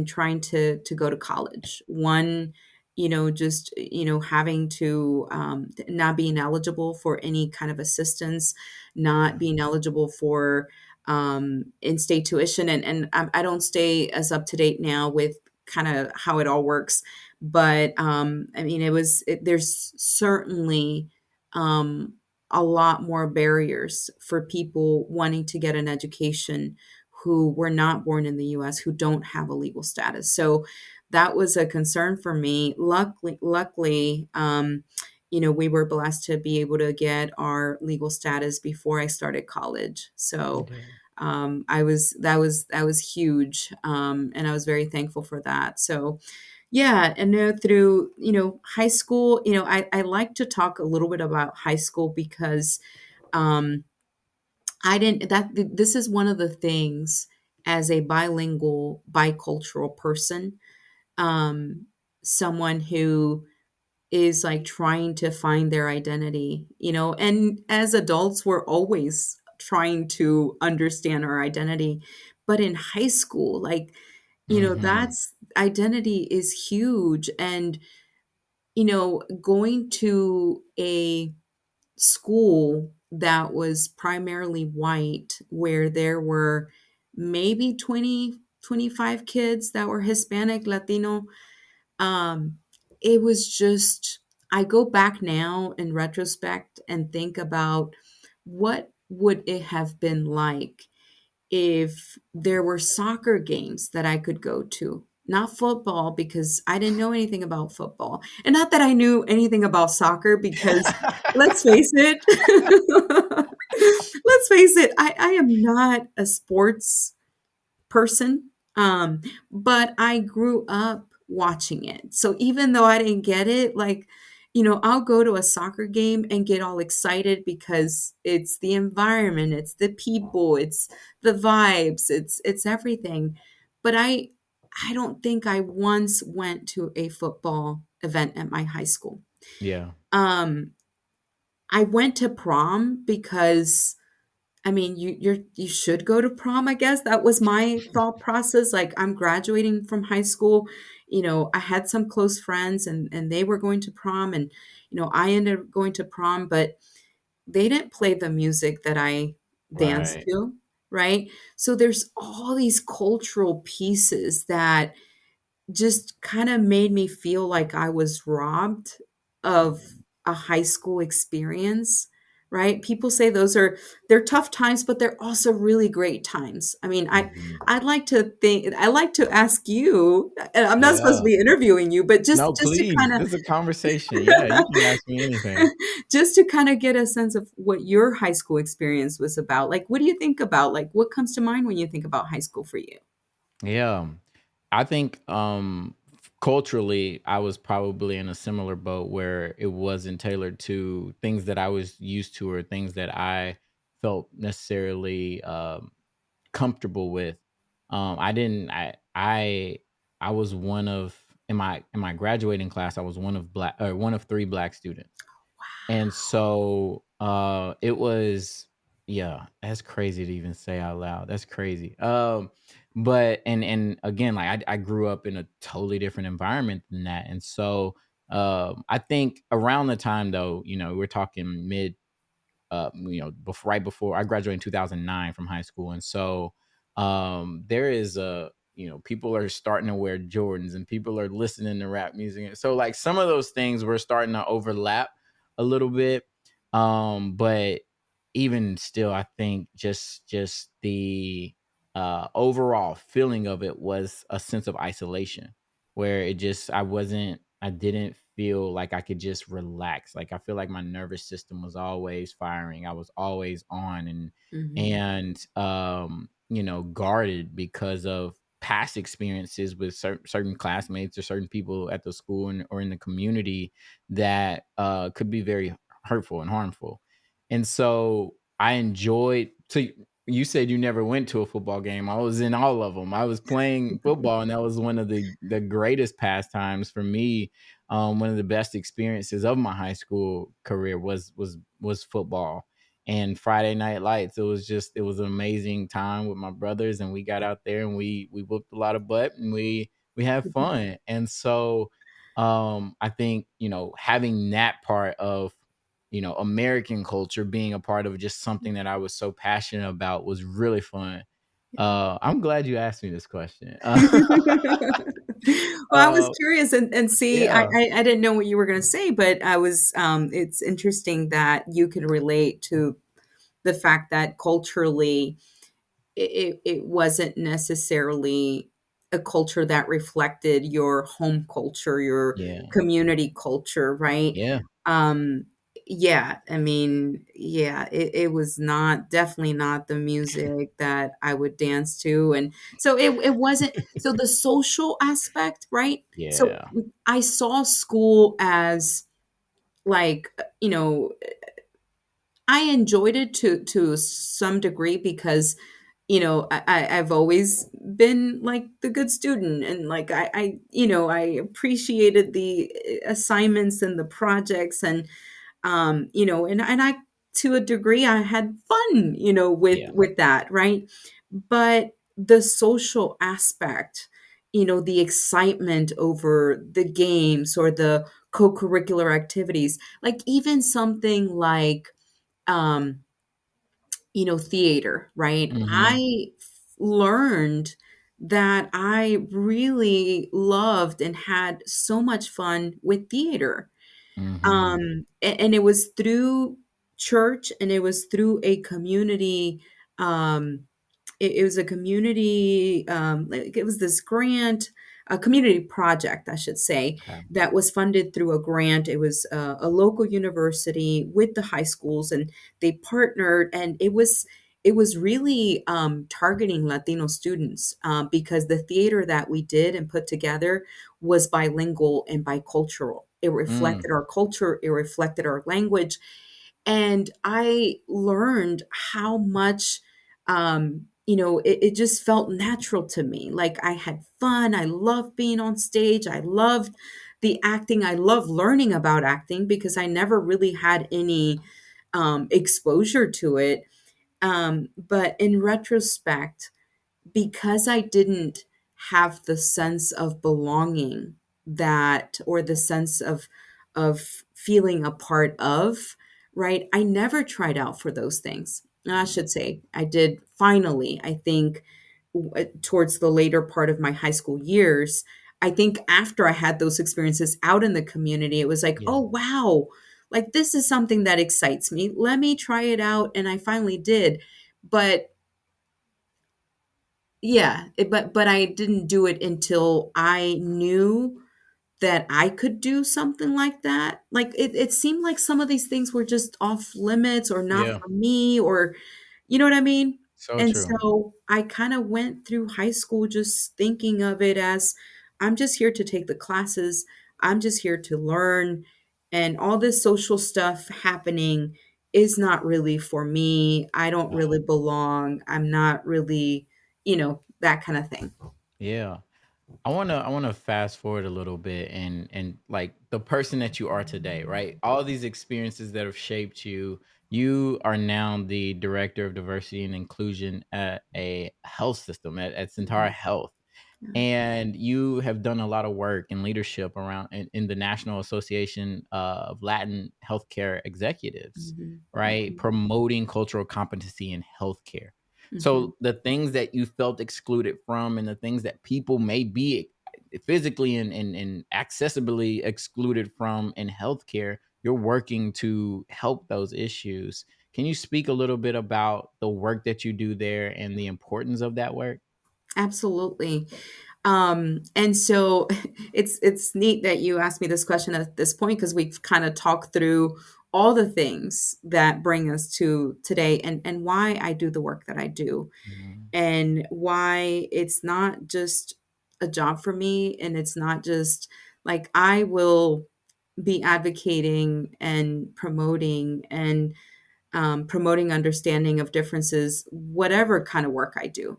trying to go to college. One, just having to not being eligible for any kind of assistance, not being eligible for in-state tuition, and I don't stay as up to date now with kind of how it all works, but I mean, there's certainly um, a lot more barriers for people wanting to get an education who were not born in the US, who don't have a legal status. So that was a concern for me. Luckily, we were blessed to be able to get our legal status before I started college. So Okay. that was huge, and I was very thankful for that. So yeah, and through high school, I like to talk a little bit about high school because um, I didn't that this is one of the things as a bilingual, bicultural person, um, someone who is like trying to find their identity, and as adults, we're always trying to understand our identity. But in high school, like, Mhm. that's identity is huge. And, going to a school that was primarily white, where there were maybe 20, 25 kids that were Hispanic, Latino. um, it was just, I go back now in retrospect and think about what would it have been like if there were soccer games that I could go to. Not football, because I didn't know anything about football. And not that I knew anything about soccer, because let's face it, let's face it, I am not a sports person. But I grew up watching it. So even though I didn't get it, like, I'll go to a soccer game and get all excited because it's the environment, it's the people, it's the vibes, it's everything. But I don't think I once went to a football event at my high school. Yeah. Um, I went to prom because I mean, you should go to prom, I guess. That was my thought process. Like, I'm graduating from high school. I had some close friends, and they were going to prom, and I ended up going to prom, but they didn't play the music that I danced Right. to, right? So there's all these cultural pieces that just kind of made me feel like I was robbed of a high school experience, right? People say they're tough times, but they're also really great times. I mean, Mhm. I like to ask you, and I'm not supposed to Yeah. be interviewing you, but No, just to please. kind of This is a conversation. Yeah, you can ask me anything. just to kind of get a sense of what your high school experience was about. Like, what do you think about, like, what comes to mind when you think about high school for you? Yeah. I think culturally I was probably in a similar boat where it wasn't tailored to things that I was used to or things that I felt necessarily comfortable with. I didn't I was one of in my graduating class I was one of three black students. And so, it was yeah, that's crazy to even say out loud. That's crazy. But and again, like I grew up in a totally different environment than that. And so, I think around the time though, we're talking mid right before I graduated in 2009 from high school. And so there is people are starting to wear Jordans and people are listening to rap music. So like some of those things were starting to overlap a little bit. But even still, I think just the overall feeling of it was a sense of isolation where I didn't feel like I could just relax. Like I feel like my nervous system was always firing. I was always on Mhm. and you know, guarded because of past experiences with certain classmates or certain people at the school or in the community that could be very hurtful and harmful. And so I enjoyed. So you said you never went to a football game. I was in all of them. I was playing football, and that was one of the greatest pastimes for me. One of the best experiences of my high school career was football and Friday Night Lights. It was an amazing time with my brothers, and we got out there and we whooped a lot of butt and we had fun. And so I think, you know, having that part of, you know, American culture being a part of just something that I was so passionate about was really fun. I'm glad you asked me this question. Well, I was uh, curious and see, yeah, I didn't know what you were gonna say, but I was, it's interesting that you can relate to the fact that culturally it wasn't necessarily a culture that reflected your home culture, your yeah, community culture, right? yeah, Um, yeah, I mean, yeah, it was not definitely not the music that I would dance to, and so it wasn't so the social aspect, right? So yeah, I saw school as like, you know, I enjoyed it to some degree because, you know, I've always been like the good student and like you know, I appreciated the assignments and the projects and you know, and I to a degree I had fun, you know, yeah. with that, right? But the social aspect, you know, the excitement over the games or the co-curricular activities, like even something like um you know, theater, right? Hmm. I learned that I really loved and had so much fun with theater. Hmm. And it was through church and it was through a community, um, it was a community, like it was this grant, a community project, I should say, Okay. that was funded through a grant. It was a local university with the high schools, and they partnered, and it was really targeting Latino students because the theater that we did and put together was bilingual and bicultural. It Mm, reflected our culture, it reflected our language, and I learned how much, you know, it just felt natural to me. Like I had fun. I loved being on stage. I loved the acting. I love learning about acting because I never really had any exposure to it. But in retrospect, because I didn't have the sense of belonging that or the sense of feeling a part of, right? I never tried out for those things. I should say I did finally, I think towards the later part of my high school years. I think after I had those experiences out in the community, it was like, yeah, oh wow, like this is something that excites me. Let me try it out. And I finally did. But yeah, but I didn't do it until I knew that I could do something like that. Like it seemed like some of these things were just off limits or not yeah. for me or you know what I mean? So And true. so I kind of went through high school just thinking of it as I'm just here to take the classes. I'm just here to learn and all this social stuff happening is not really for me. I don't Wow. really belong. I'm not really, you know, that kind of thing. Yeah. I wanna fast forward a little bit and like the person that you are today, right? All these experiences that have shaped you. You are now the director of diversity and inclusion at a health system at Sentara Mhm. Health. Yeah. And you have done a lot of work and leadership around in the National Association of Latin Healthcare Executives, Mhm. right? Mhm. Promoting cultural competency in healthcare. Mhm. So the things that you felt excluded from and the things that people may be physically and accessibly excluded from in healthcare, you're working to help those issues. Can you speak a little bit about the work that you do there and the importance of that work? Absolutely. And so it's neat that you asked me this question at this point, because we've kind of talked through all the things that bring us to today, and why I do the work that I do, Mhm. and why it's not just a job for me, and it's not just like I will be advocating and promoting understanding of differences, whatever kind of work I do.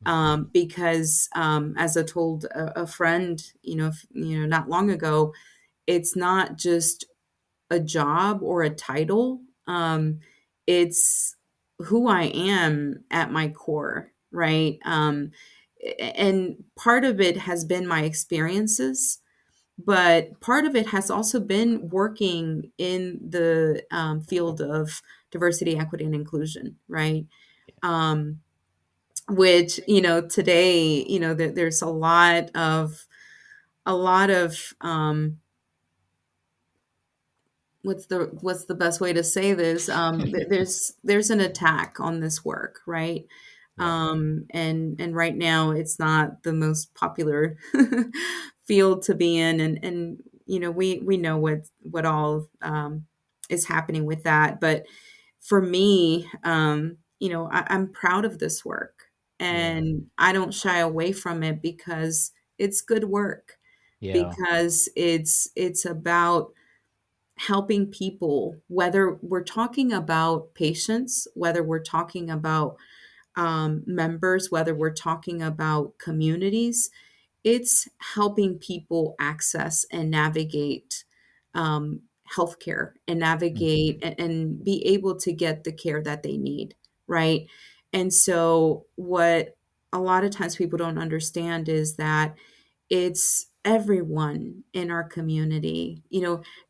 Mhm. Because as I told a friend, not long ago, it's not just a job or a title. It's who I am at my core, right? And part of it has been my experiences, but part of it has also been working in the field of diversity, equity, and inclusion, right? Um, which today, there's a lot of what's the best way to say this? There's an attack on this work, right? Yeah. And right now it's not the most popular field to be in, and we know what all is happening with that. But for me, I'm proud of this work, Yeah. and I don't shy away from it because it's good work, Yeah. because it's about helping people, whether we're talking about patients, whether we're talking about members, whether we're talking about communities. It's helping people access and navigate healthcare, and navigate Mhm. and be able to get the care that they need, right? And so, what a lot of times people don't understand is that it's everyone in our community.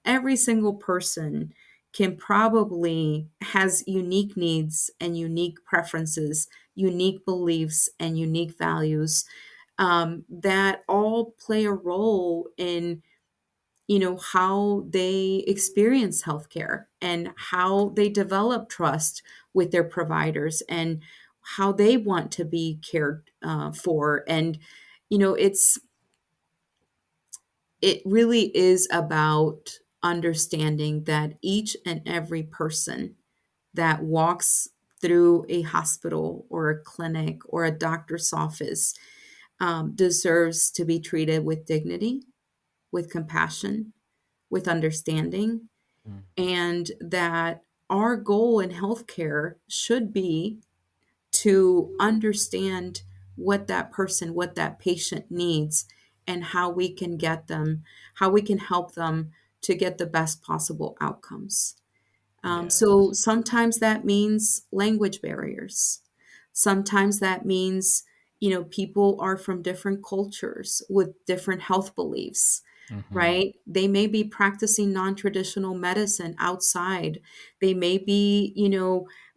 Every single person can probably has unique needs and unique preferences, unique beliefs and unique values, that all play a role in how they experience healthcare, and how they develop trust with their providers, and how they want to be cared for. And it's it really is about understanding that each and every person that walks through a hospital or a clinic or a doctor's office deserves to be treated with dignity, with compassion, with understanding, Mhm. and that our goal in healthcare should be to understand what that patient needs, and how we can help them to get the best possible outcomes. So Yes. sometimes that means language barriers. Sometimes that means, people are from different cultures with different health beliefs, Mhm. right? They may be practicing non traditional medicine outside. They may be,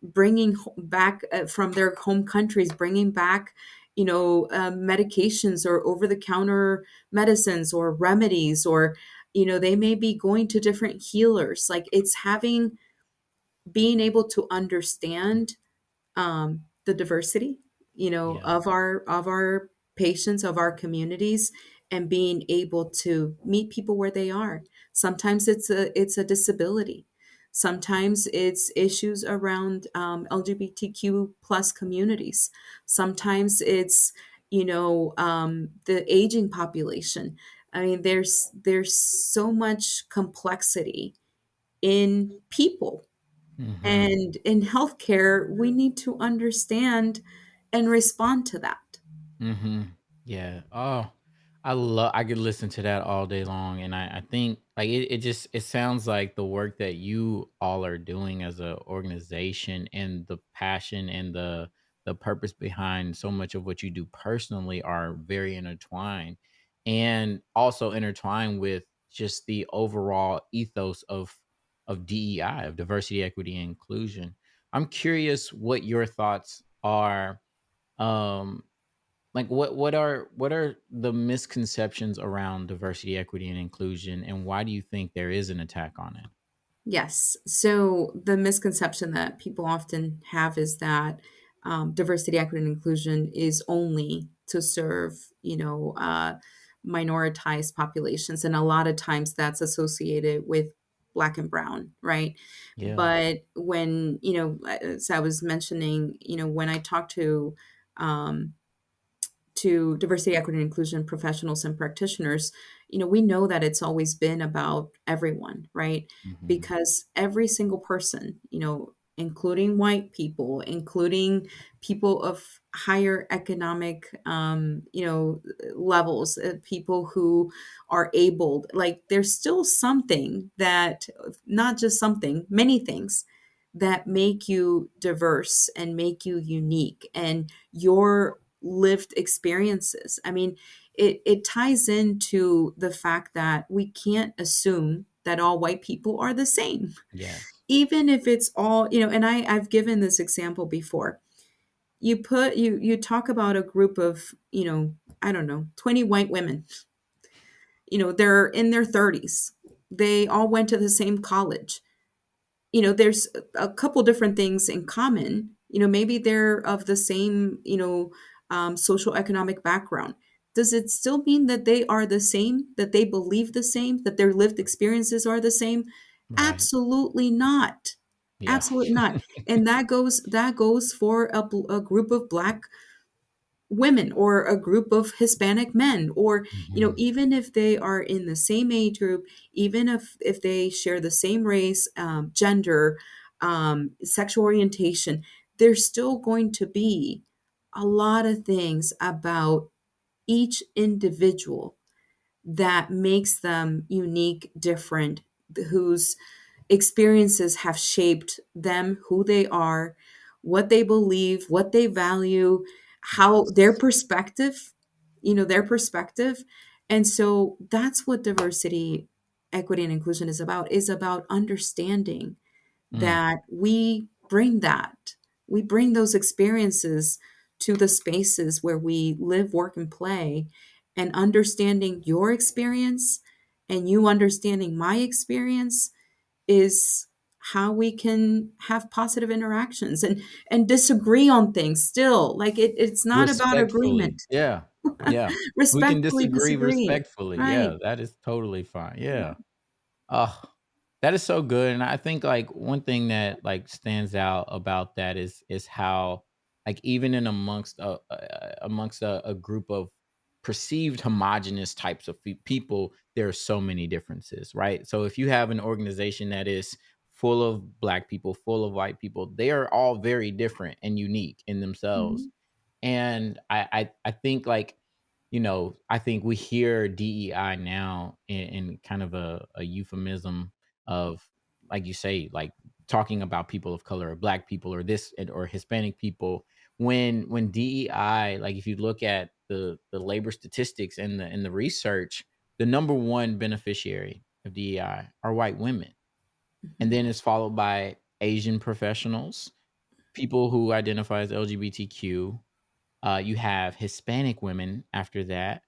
bringing back from their home countries, bringing back, medications or over the counter medicines or remedies, or, they may be going to different healers. Like, it's having being able to understand the diversity, Yeah. of our patients, of our communities, and being able to meet people where they are. Sometimes it's a disability. Sometimes it's issues around LGBTQ plus communities. Sometimes it's the aging population. I mean, there's so much complexity in people, Mhm. and in healthcare, we need to understand and respond to that. Mhm. Yeah. Oh, I could listen to that all day long, and I think like it just it sounds like the work that you all are doing as a organization, and the passion and the purpose behind so much of what you do personally are very intertwined, and also intertwined with just the overall ethos of DEI, of diversity, equity, and inclusion. I'm curious what your thoughts are. Um, like what are the misconceptions around diversity, equity, and inclusion, and why do you think there is an attack on it? Yes. So the misconception that people often have is that diversity, equity, and inclusion is only to serve, minoritized populations. And a lot of times that's associated with Black and Brown, right? Yeah. But when, as I was mentioning, when I talk um, to diversity, equity, and inclusion professionals and practitioners, we know that it's always been about everyone, right? Hmm. Because every single person, including white people, including people of higher economic, levels, people who are able, like, there's still something that, not just something, many things that make you diverse and make you unique. And your lived experiences. I mean, it ties into the fact that we can't assume that all white people are the same, Yes. even if it's all, and I've given this example before. You talk about a group of, I don't know, 20 white women, they're in their 30s. They all went to the same college. There's a couple different things in common. Maybe they're of the same, social economic background. Does it still mean that they are the same, that they believe the same, that their lived experiences are the same? Right. Absolutely not. Yeah. Absolutely not. And that goes for a group of Black women or a group of Hispanic men, or Hmm. even if they are in the same age group, even if they share the same race, gender, sexual orientation, there's still going to be a lot of things about each individual that makes them unique, different, whose experiences have shaped them, who they are, what they believe, what they value, how their Yes. perspective, their perspective. And so that's what diversity, equity, and inclusion is about understanding Mm. that we bring those experiences to the spaces where we live, work, and play, and understanding your experience and you understanding my experience is how we can have positive interactions and disagree on things still. Like, it's not about Respectfully. agreement. Yeah. Yeah. We can Respectfully disagree disagree. respectfully. Right. Yeah, that is totally fine. Yeah. Yeah. Oh, that is so good, and I think, like, one thing that, like, stands out about that is how, like, even in amongst a group of perceived homogenous types of people, there are so many differences, right? So if you have an organization that is full of Black people, full of white people, they are all very different and unique in themselves. Mhm. And I think, like, I think we hear DEI now in kind of a euphemism of, like you say, like, talking about people of color or Black people or or Hispanic people. When DEI, like, if you look at the labor statistics and the research, the number one beneficiary of DEI are white women, and Mhm. then it's followed by Asian professionals, people who identify as LGBTQ. You have Hispanic women after that,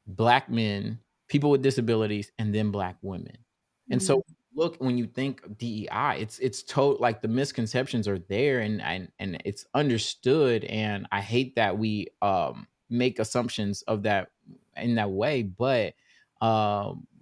Black men, people with disabilities, and then Black women. And Yeah. so, look, when you think of DEI, like, the misconceptions are there, and it's understood, and I hate that we make assumptions of that in that way, but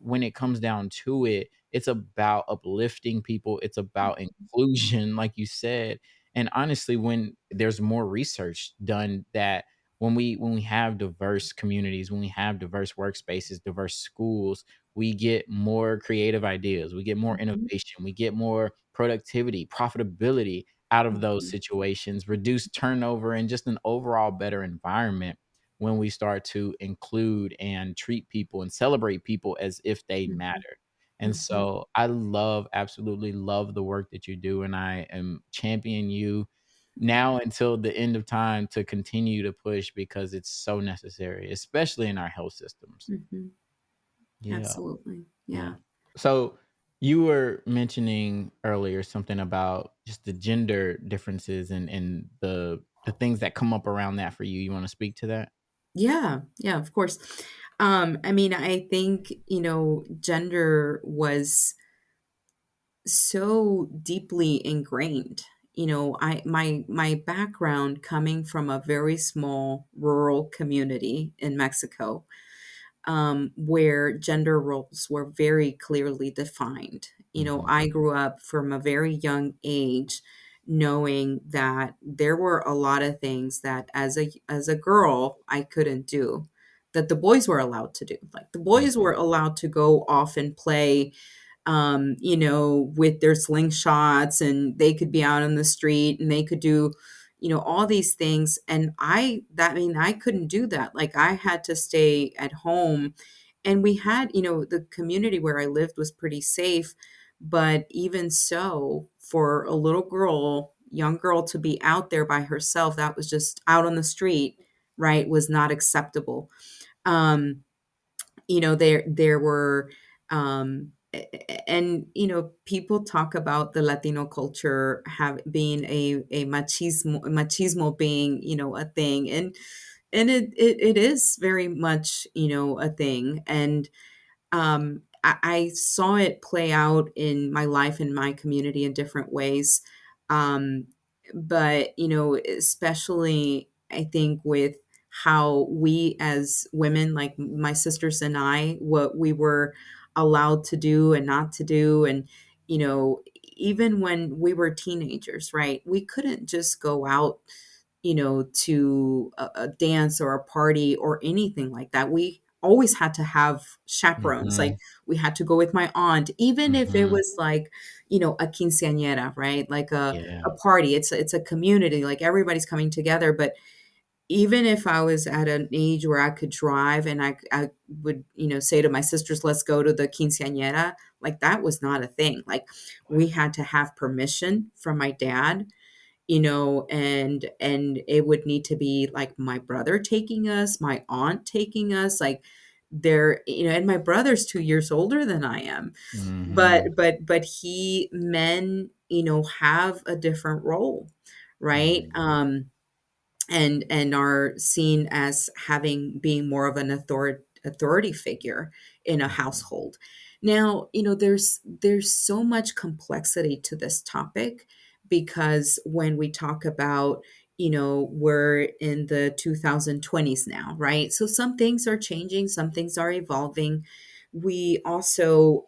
when it comes down to it, it's about uplifting people, it's about inclusion, like you said. And honestly, when there's more research done, that when we have diverse communities, when we have diverse workspaces, diverse schools, we get more creative ideas, we get more Mhm. innovation, we get more productivity, profitability out of those Mhm. situations, reduce turnover, and just an overall better environment when we start to include and treat people and celebrate people as if they Mhm. matter. And Mhm. so absolutely love the work that you do, and I am championing you now until the end of time to continue to push because it's so necessary, especially in our health systems. Mhm. Yeah. Absolutely. Yeah. Yeah. So you were mentioning earlier something about just the gender differences and the things that come up around that for you. You want to speak to that? Yeah. Yeah, of course. I mean, I think, gender was so deeply ingrained my background coming from a very small rural community in Mexico, where gender roles were very clearly defined. Mhm. I grew up from a very young age knowing that there were a lot of things that as a girl I couldn't do that the boys were allowed to do. Like the boys Mhm. were allowed to go off and play with their slingshots, and they could be out on the street and they could do, all these things. And I couldn't do that. Like I had to stay at home. And we had, the community where I lived was pretty safe. But even so, for a little girl, young girl to be out there by herself, that was just out on the street, right, was not acceptable. Um, there were and people talk about the Latino culture have being a machismo being a thing, and it is very much a thing. And I saw it play out in my life in my community in different ways. Um, but, especially I think with how we as women, like my sisters and I, what we were allowed to do and not to do. And, even when we were teenagers, right, we couldn't just go out to a dance or a party or anything like that. We always had to have chaperones. Like Mhm. we had to go with my aunt, even if it Mhm. was like, a quinceañera, right? Like a Yeah. party. It's a community. Like everybody's coming together. But even if I was at an age where I could drive and I would, say to my sisters, let's go to the quinceañera, like that was not a thing. Like we had to have permission from my dad, and it would need to be like my brother taking us, my aunt taking us, like and my brother's 2 years older than I am. Mhm. But he men, have a different role, right? Mhm. And are seen as having being more of an authority figure in a Mhm. household. Now, there's so much complexity to this topic because when we talk about, we're in the 2020s now, right? So some things are changing, some things are evolving. We also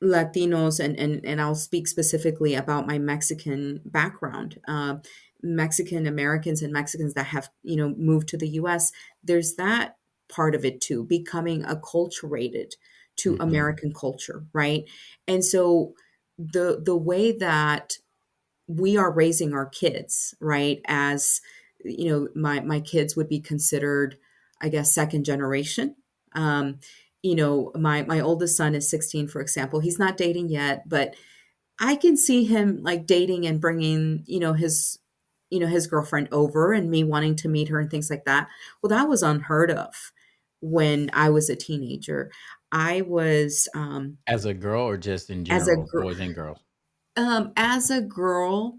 Latinos, and I'll speak specifically about my Mexican background. Mexican Americans and Mexicans that have moved to the U.S. There's that part of it too, becoming acculturated to Mhm. American culture, right? And so the way that we are raising our kids, right? As my kids would be considered, I guess, second generation. Um, my oldest son is 16, for example. He's not dating yet, but I can see him like dating and bringing, his girlfriend over and me wanting to meet her and things like that. Well, that was unheard of when I was a teenager. I was As a girl or just in as a general, girl. boys and girls? As a girl,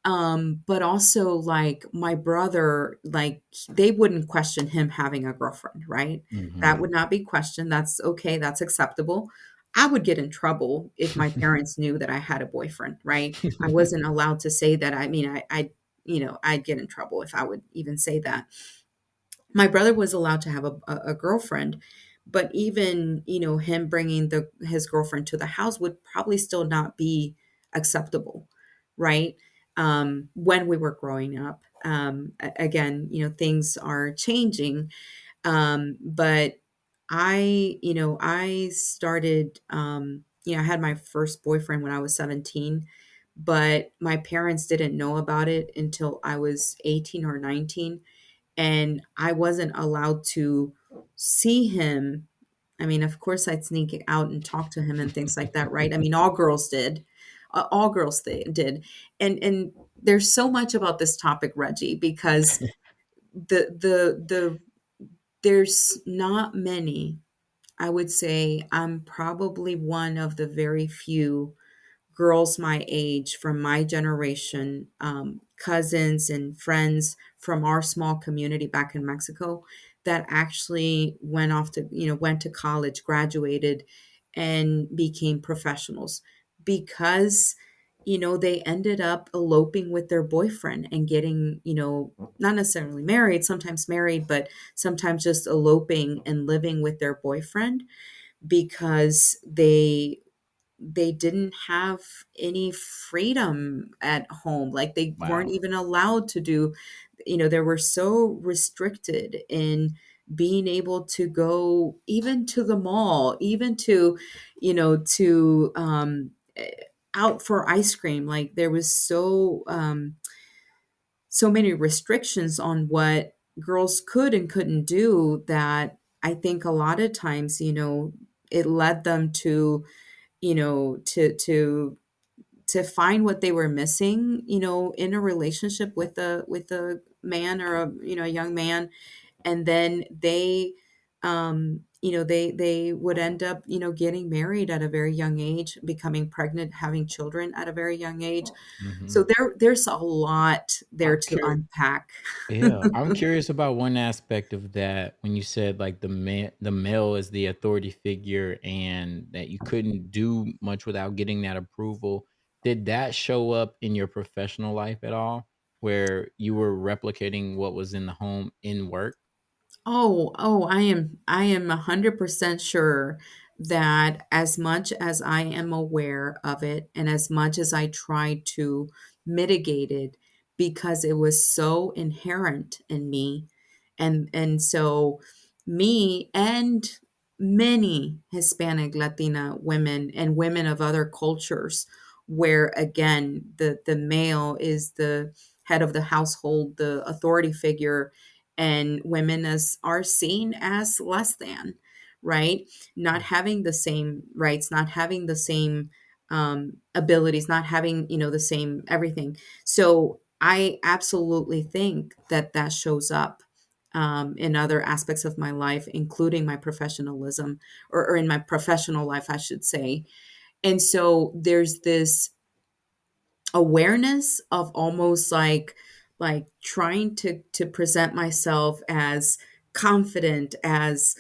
but also like my brother, like they wouldn't question him having a girlfriend, right? That Mhm. would not be questioned. That's okay. That's acceptable. I would get in trouble if my parents knew that I had a boyfriend, right? I wasn't allowed to say that. I mean, I'd get in trouble if I would even say that. My brother was allowed to have a girlfriend, but even him bringing his girlfriend to the house would probably still not be acceptable, right? When we were growing up, again, things are changing, but I started, I had my first boyfriend when I was 17, but my parents didn't know about it until I was 18 or 19, and I wasn't allowed to see him. I mean, of course, I'd sneak out and talk to him and things like that, right? I mean, all girls did. All girls did. And there's so much about this topic, Reggie, because the there's not many. I would say I'm probably one of the very few girls my age from my generation, cousins and friends from our small community back in Mexico that actually went to college, graduated, and became professionals because they ended up eloping with their boyfriend and getting, not necessarily married, sometimes married, but sometimes just eloping and living with their boyfriend because they didn't have any freedom at home. Like they weren't Wow. even allowed to do, they were so restricted in being able to go even to the mall, even to, to out for ice cream. Like there was so many restrictions on what girls could and couldn't do that I think a lot of times, it led them to, to find what they were missing, in a relationship with a man or a, a young man. And then they would end up, getting married at a very young age, becoming pregnant, having children at a very young age. Hmm. So there's a lot there I'm to curious. unpack. Yeah, I'm curious about one aspect of that when you said like the male is the authority figure and that you couldn't do much without getting that approval. Did that show up in your professional life at all, where you were replicating what was in the home in work? Oh, I am 100% sure that as much as I am aware of it and as much as I try to mitigate it because it was so inherent in me, and so me and many Hispanic Latina women and women of other cultures where again the male is the head of the household, the authority figure, and women as are seen as less than, right? Not having the same rights, not having the same abilities, not having, the same everything. So I absolutely think that that shows up in other aspects of my life, including my professionalism, or in my professional life, I should say. And so there's this awareness of almost like trying to present myself as confident, as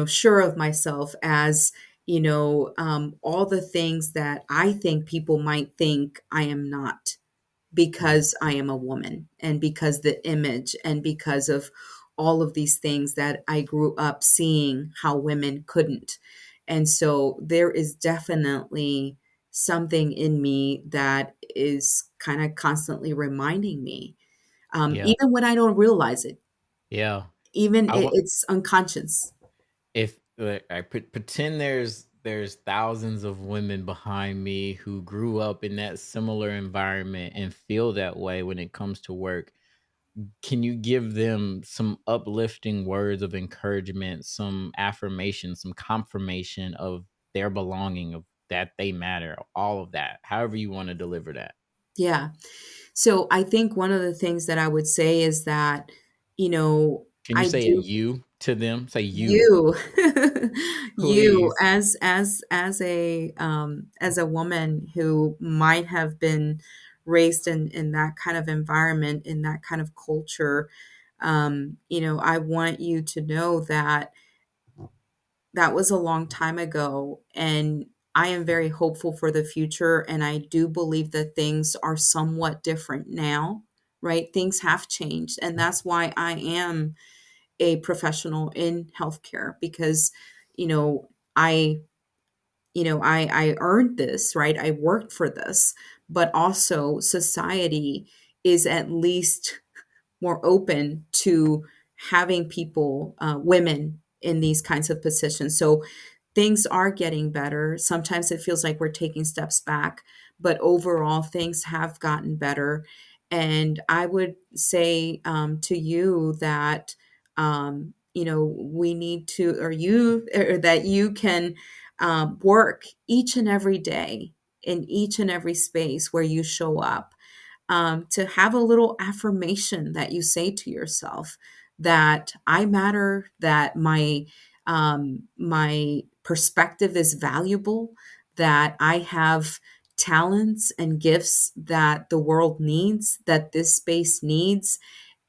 sure of myself, as all the things that I think people might think I am not, Yeah. because I am a woman and because the image and because of all of these things that I grew up seeing how women couldn't. And so there is definitely something in me that is kind of constantly reminding me, Yeah. even when I don't realize it, Yeah. even I want it's unconscious. if I pretend there's thousands of women behind me who grew up in that similar environment and feel that way when it comes to work. Can you give them some uplifting words of encouragement, some affirmation, some confirmation of their belonging, of that they matter, all of that, however you want to deliver that? Yeah. So I think one of the things that I would say is that, you know, Can you I say it do. you to them? Say you, You, you please. as a woman who might have been raised in that kind of environment, in that kind of culture, I want you to know that that was a long time ago, and I am very hopeful for the future, and I do believe that things are somewhat different now, right? Things have changed, and that's why I am a professional in healthcare, because you know I I earned this, right? I worked for this, but also society is at least more open to having people, women in these kinds of positions. So things are getting better. Sometimes it feels like we're taking steps back, but overall, things have gotten better. And I would say, to you that, we need to, or that you can work each and every day in each and every space where you show up, to have a little affirmation that you say to yourself that I matter, that my perspective is valuable, that I have talents and gifts that the world needs, that this space needs,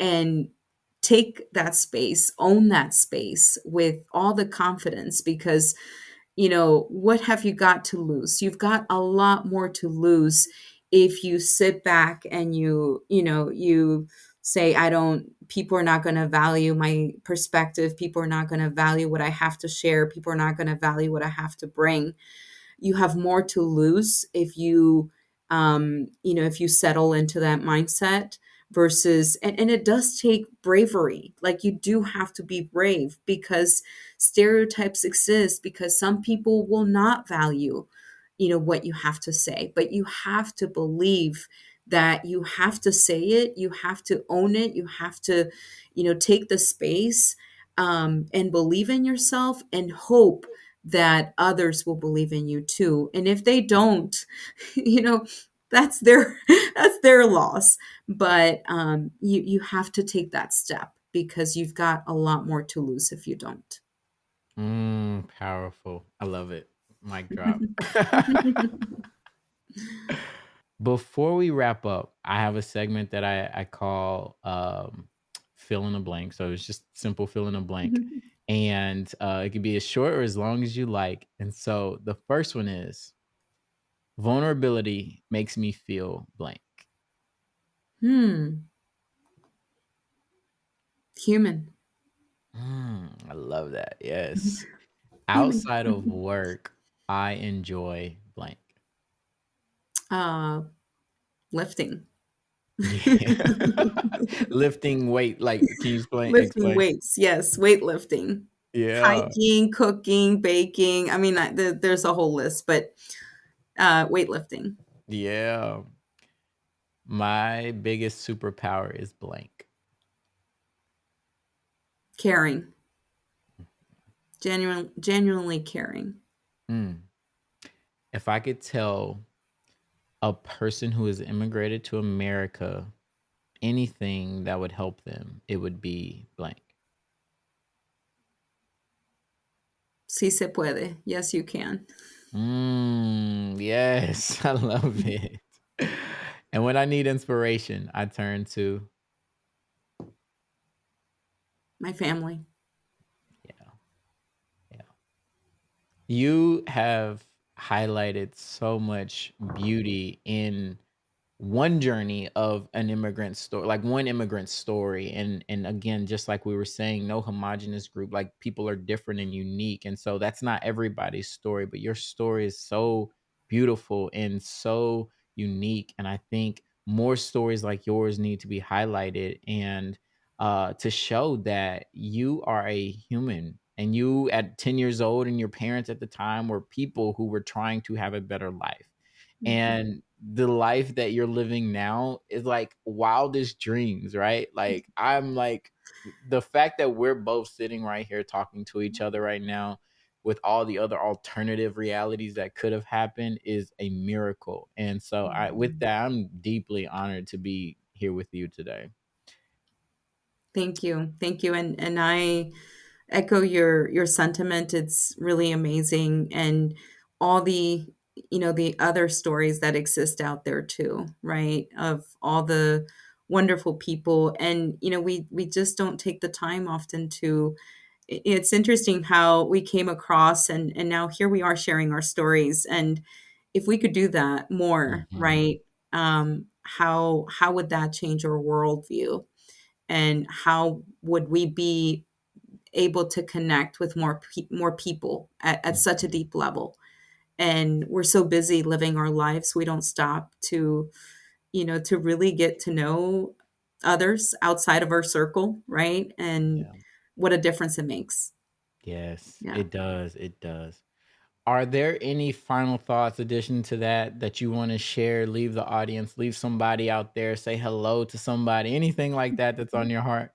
and take that space, own that space with all the confidence, because what have you got to lose? You've got a lot more to lose if you sit back and you say, I don't, people are not going to value my perspective, people are not going to value what I have to share, people are not going to value what I have to bring, you have more to lose if if you settle into that mindset versus, and it does take bravery. Like, you do have to be brave because stereotypes exist, because some people will not value what you have to say, but you have to believe that you have to say it, you have to own it, you have to take the space, and believe in yourself and hope that others will believe in you too. And if they don't, you know, that's their that's their loss. But you have to take that step because you've got a lot more to lose if you don't. Powerful. I love it. Mic drop. Before we wrap up, I have a segment that I call fill in a blank. So it's just simple fill in a blank. And it can be as short or as long as you like. And so the first one is vulnerability makes me feel blank. Human. I love that. Yes. Human. Outside of work, I enjoy blank. uh Lifting. Yeah. Lifting weight. Like, can you Lifting explain? weights, yes, weightlifting. Yeah. Hiking, cooking, baking. I mean, there's a whole list, but weightlifting. Yeah. My biggest superpower is blank. Caring. Genuinely caring. Mm. If I could tell a person who has immigrated to America anything that would help them, it would be blank. Si se puede. Yes, you can. Yes, I love it. And when I need inspiration, I turn to, My family. yeah, yeah. You have highlighted so much beauty in one journey of an immigrant story, like one immigrant story. And again, just like we were saying, no homogenous group, like people are different and unique. And so that's not everybody's story, but your story is so beautiful and so unique. And I think more stories like yours need to be highlighted, and to show that you are a human, and you at 10 years old and your parents at the time were people who were trying to have a better life. Mhm. And the life that you're living now is like wildest dreams, right? Like, I'm like, the fact that we're both sitting right here talking to each other right now with all the other alternative realities that could have happened is a miracle. And so with Mhm. that, I'm deeply honored to be here with you today. Thank you. Thank you. And I echo your sentiment. It's really amazing. And all the other stories that exist out there too, right? Of all the wonderful people. And we just don't take the time often to. It's interesting how we came across, and now here we are sharing our stories. And if we could do that more, Mhm. right? How would that change our worldview? And how would we be able to connect with more people at such a Mhm. deep level? And we're so busy living our lives, we don't stop to really get to know others outside of our circle, right? And Yeah. what a difference it makes. Yes, Yeah. it does. It does. Are there any final thoughts addition to that that you want to share? Leave the audience, leave somebody out there, say hello to somebody, anything like that that's on your heart?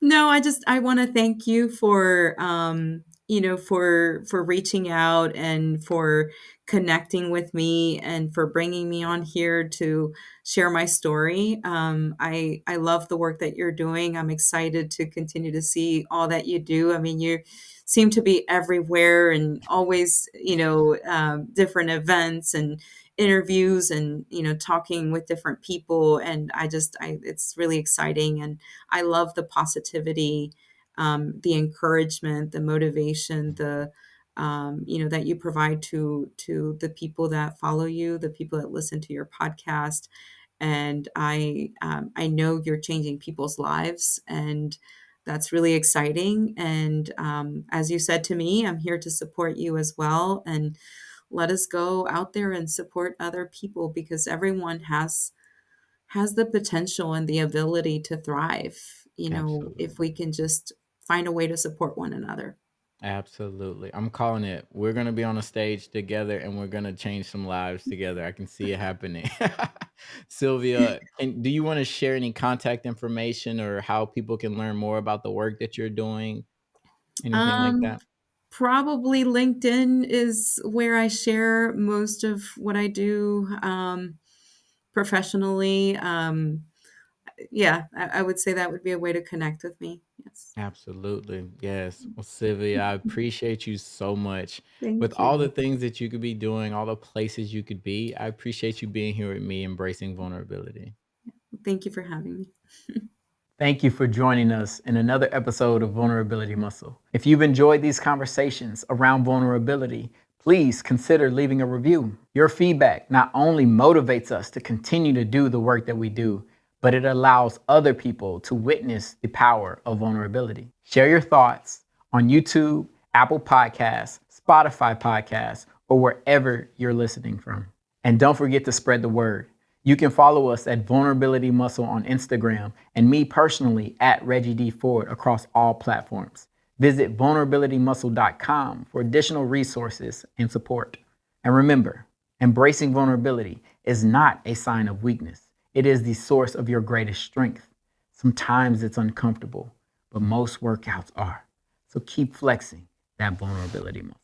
No, I want to thank you for for reaching out and for connecting with me and for bringing me on here to share my story. I love the work that you're doing. I'm excited to continue to see all that you do. I mean, you seem to be everywhere and always different events and interviews and talking with different people, and it's really exciting. And I love the positivity, the encouragement, the motivation, the that you provide to the people that follow you, the people that listen to your podcast. And I know you're changing people's lives, and that's really exciting. And as you said to me, I'm here to support you as well. And let us go out there and support other people, because everyone has the potential and the ability to thrive, if Absolutely. we can just find a way to support one another. Absolutely. I'm calling it. We're going to be on a stage together and we're going to change some lives together. I can see it happening. Sylvia, do you want to share any contact information or how people can learn more about the work that you're doing? Anything like Um, that? Probably LinkedIn is where I share most of what I do professionally. Yeah, I would say that would be a way to connect with me. Yes. Absolutely. Yes. Well, Sylvia, I appreciate you so much. With Thank all the you. things that you could be doing, all the places you could be, I appreciate you being here with me, embracing vulnerability. Thank you for having me. Thank you for joining us in another episode of Vulnerability Muscle. If you've enjoyed these conversations around vulnerability, please consider leaving a review. Your feedback not only motivates us to continue to do the work that we do, but it allows other people to witness the power of vulnerability. Share your thoughts on YouTube, Apple Podcasts, Spotify Podcasts, or wherever you're listening from. And don't forget to spread the word. You can follow us at Vulnerability Muscle on Instagram and me personally at Reggie D Ford across all platforms. Visit vulnerabilitymuscle.com for additional resources and support. And remember, embracing vulnerability is not a sign of weakness. It is the source of your greatest strength. Sometimes it's uncomfortable, but most workouts are. So keep flexing that vulnerability muscle.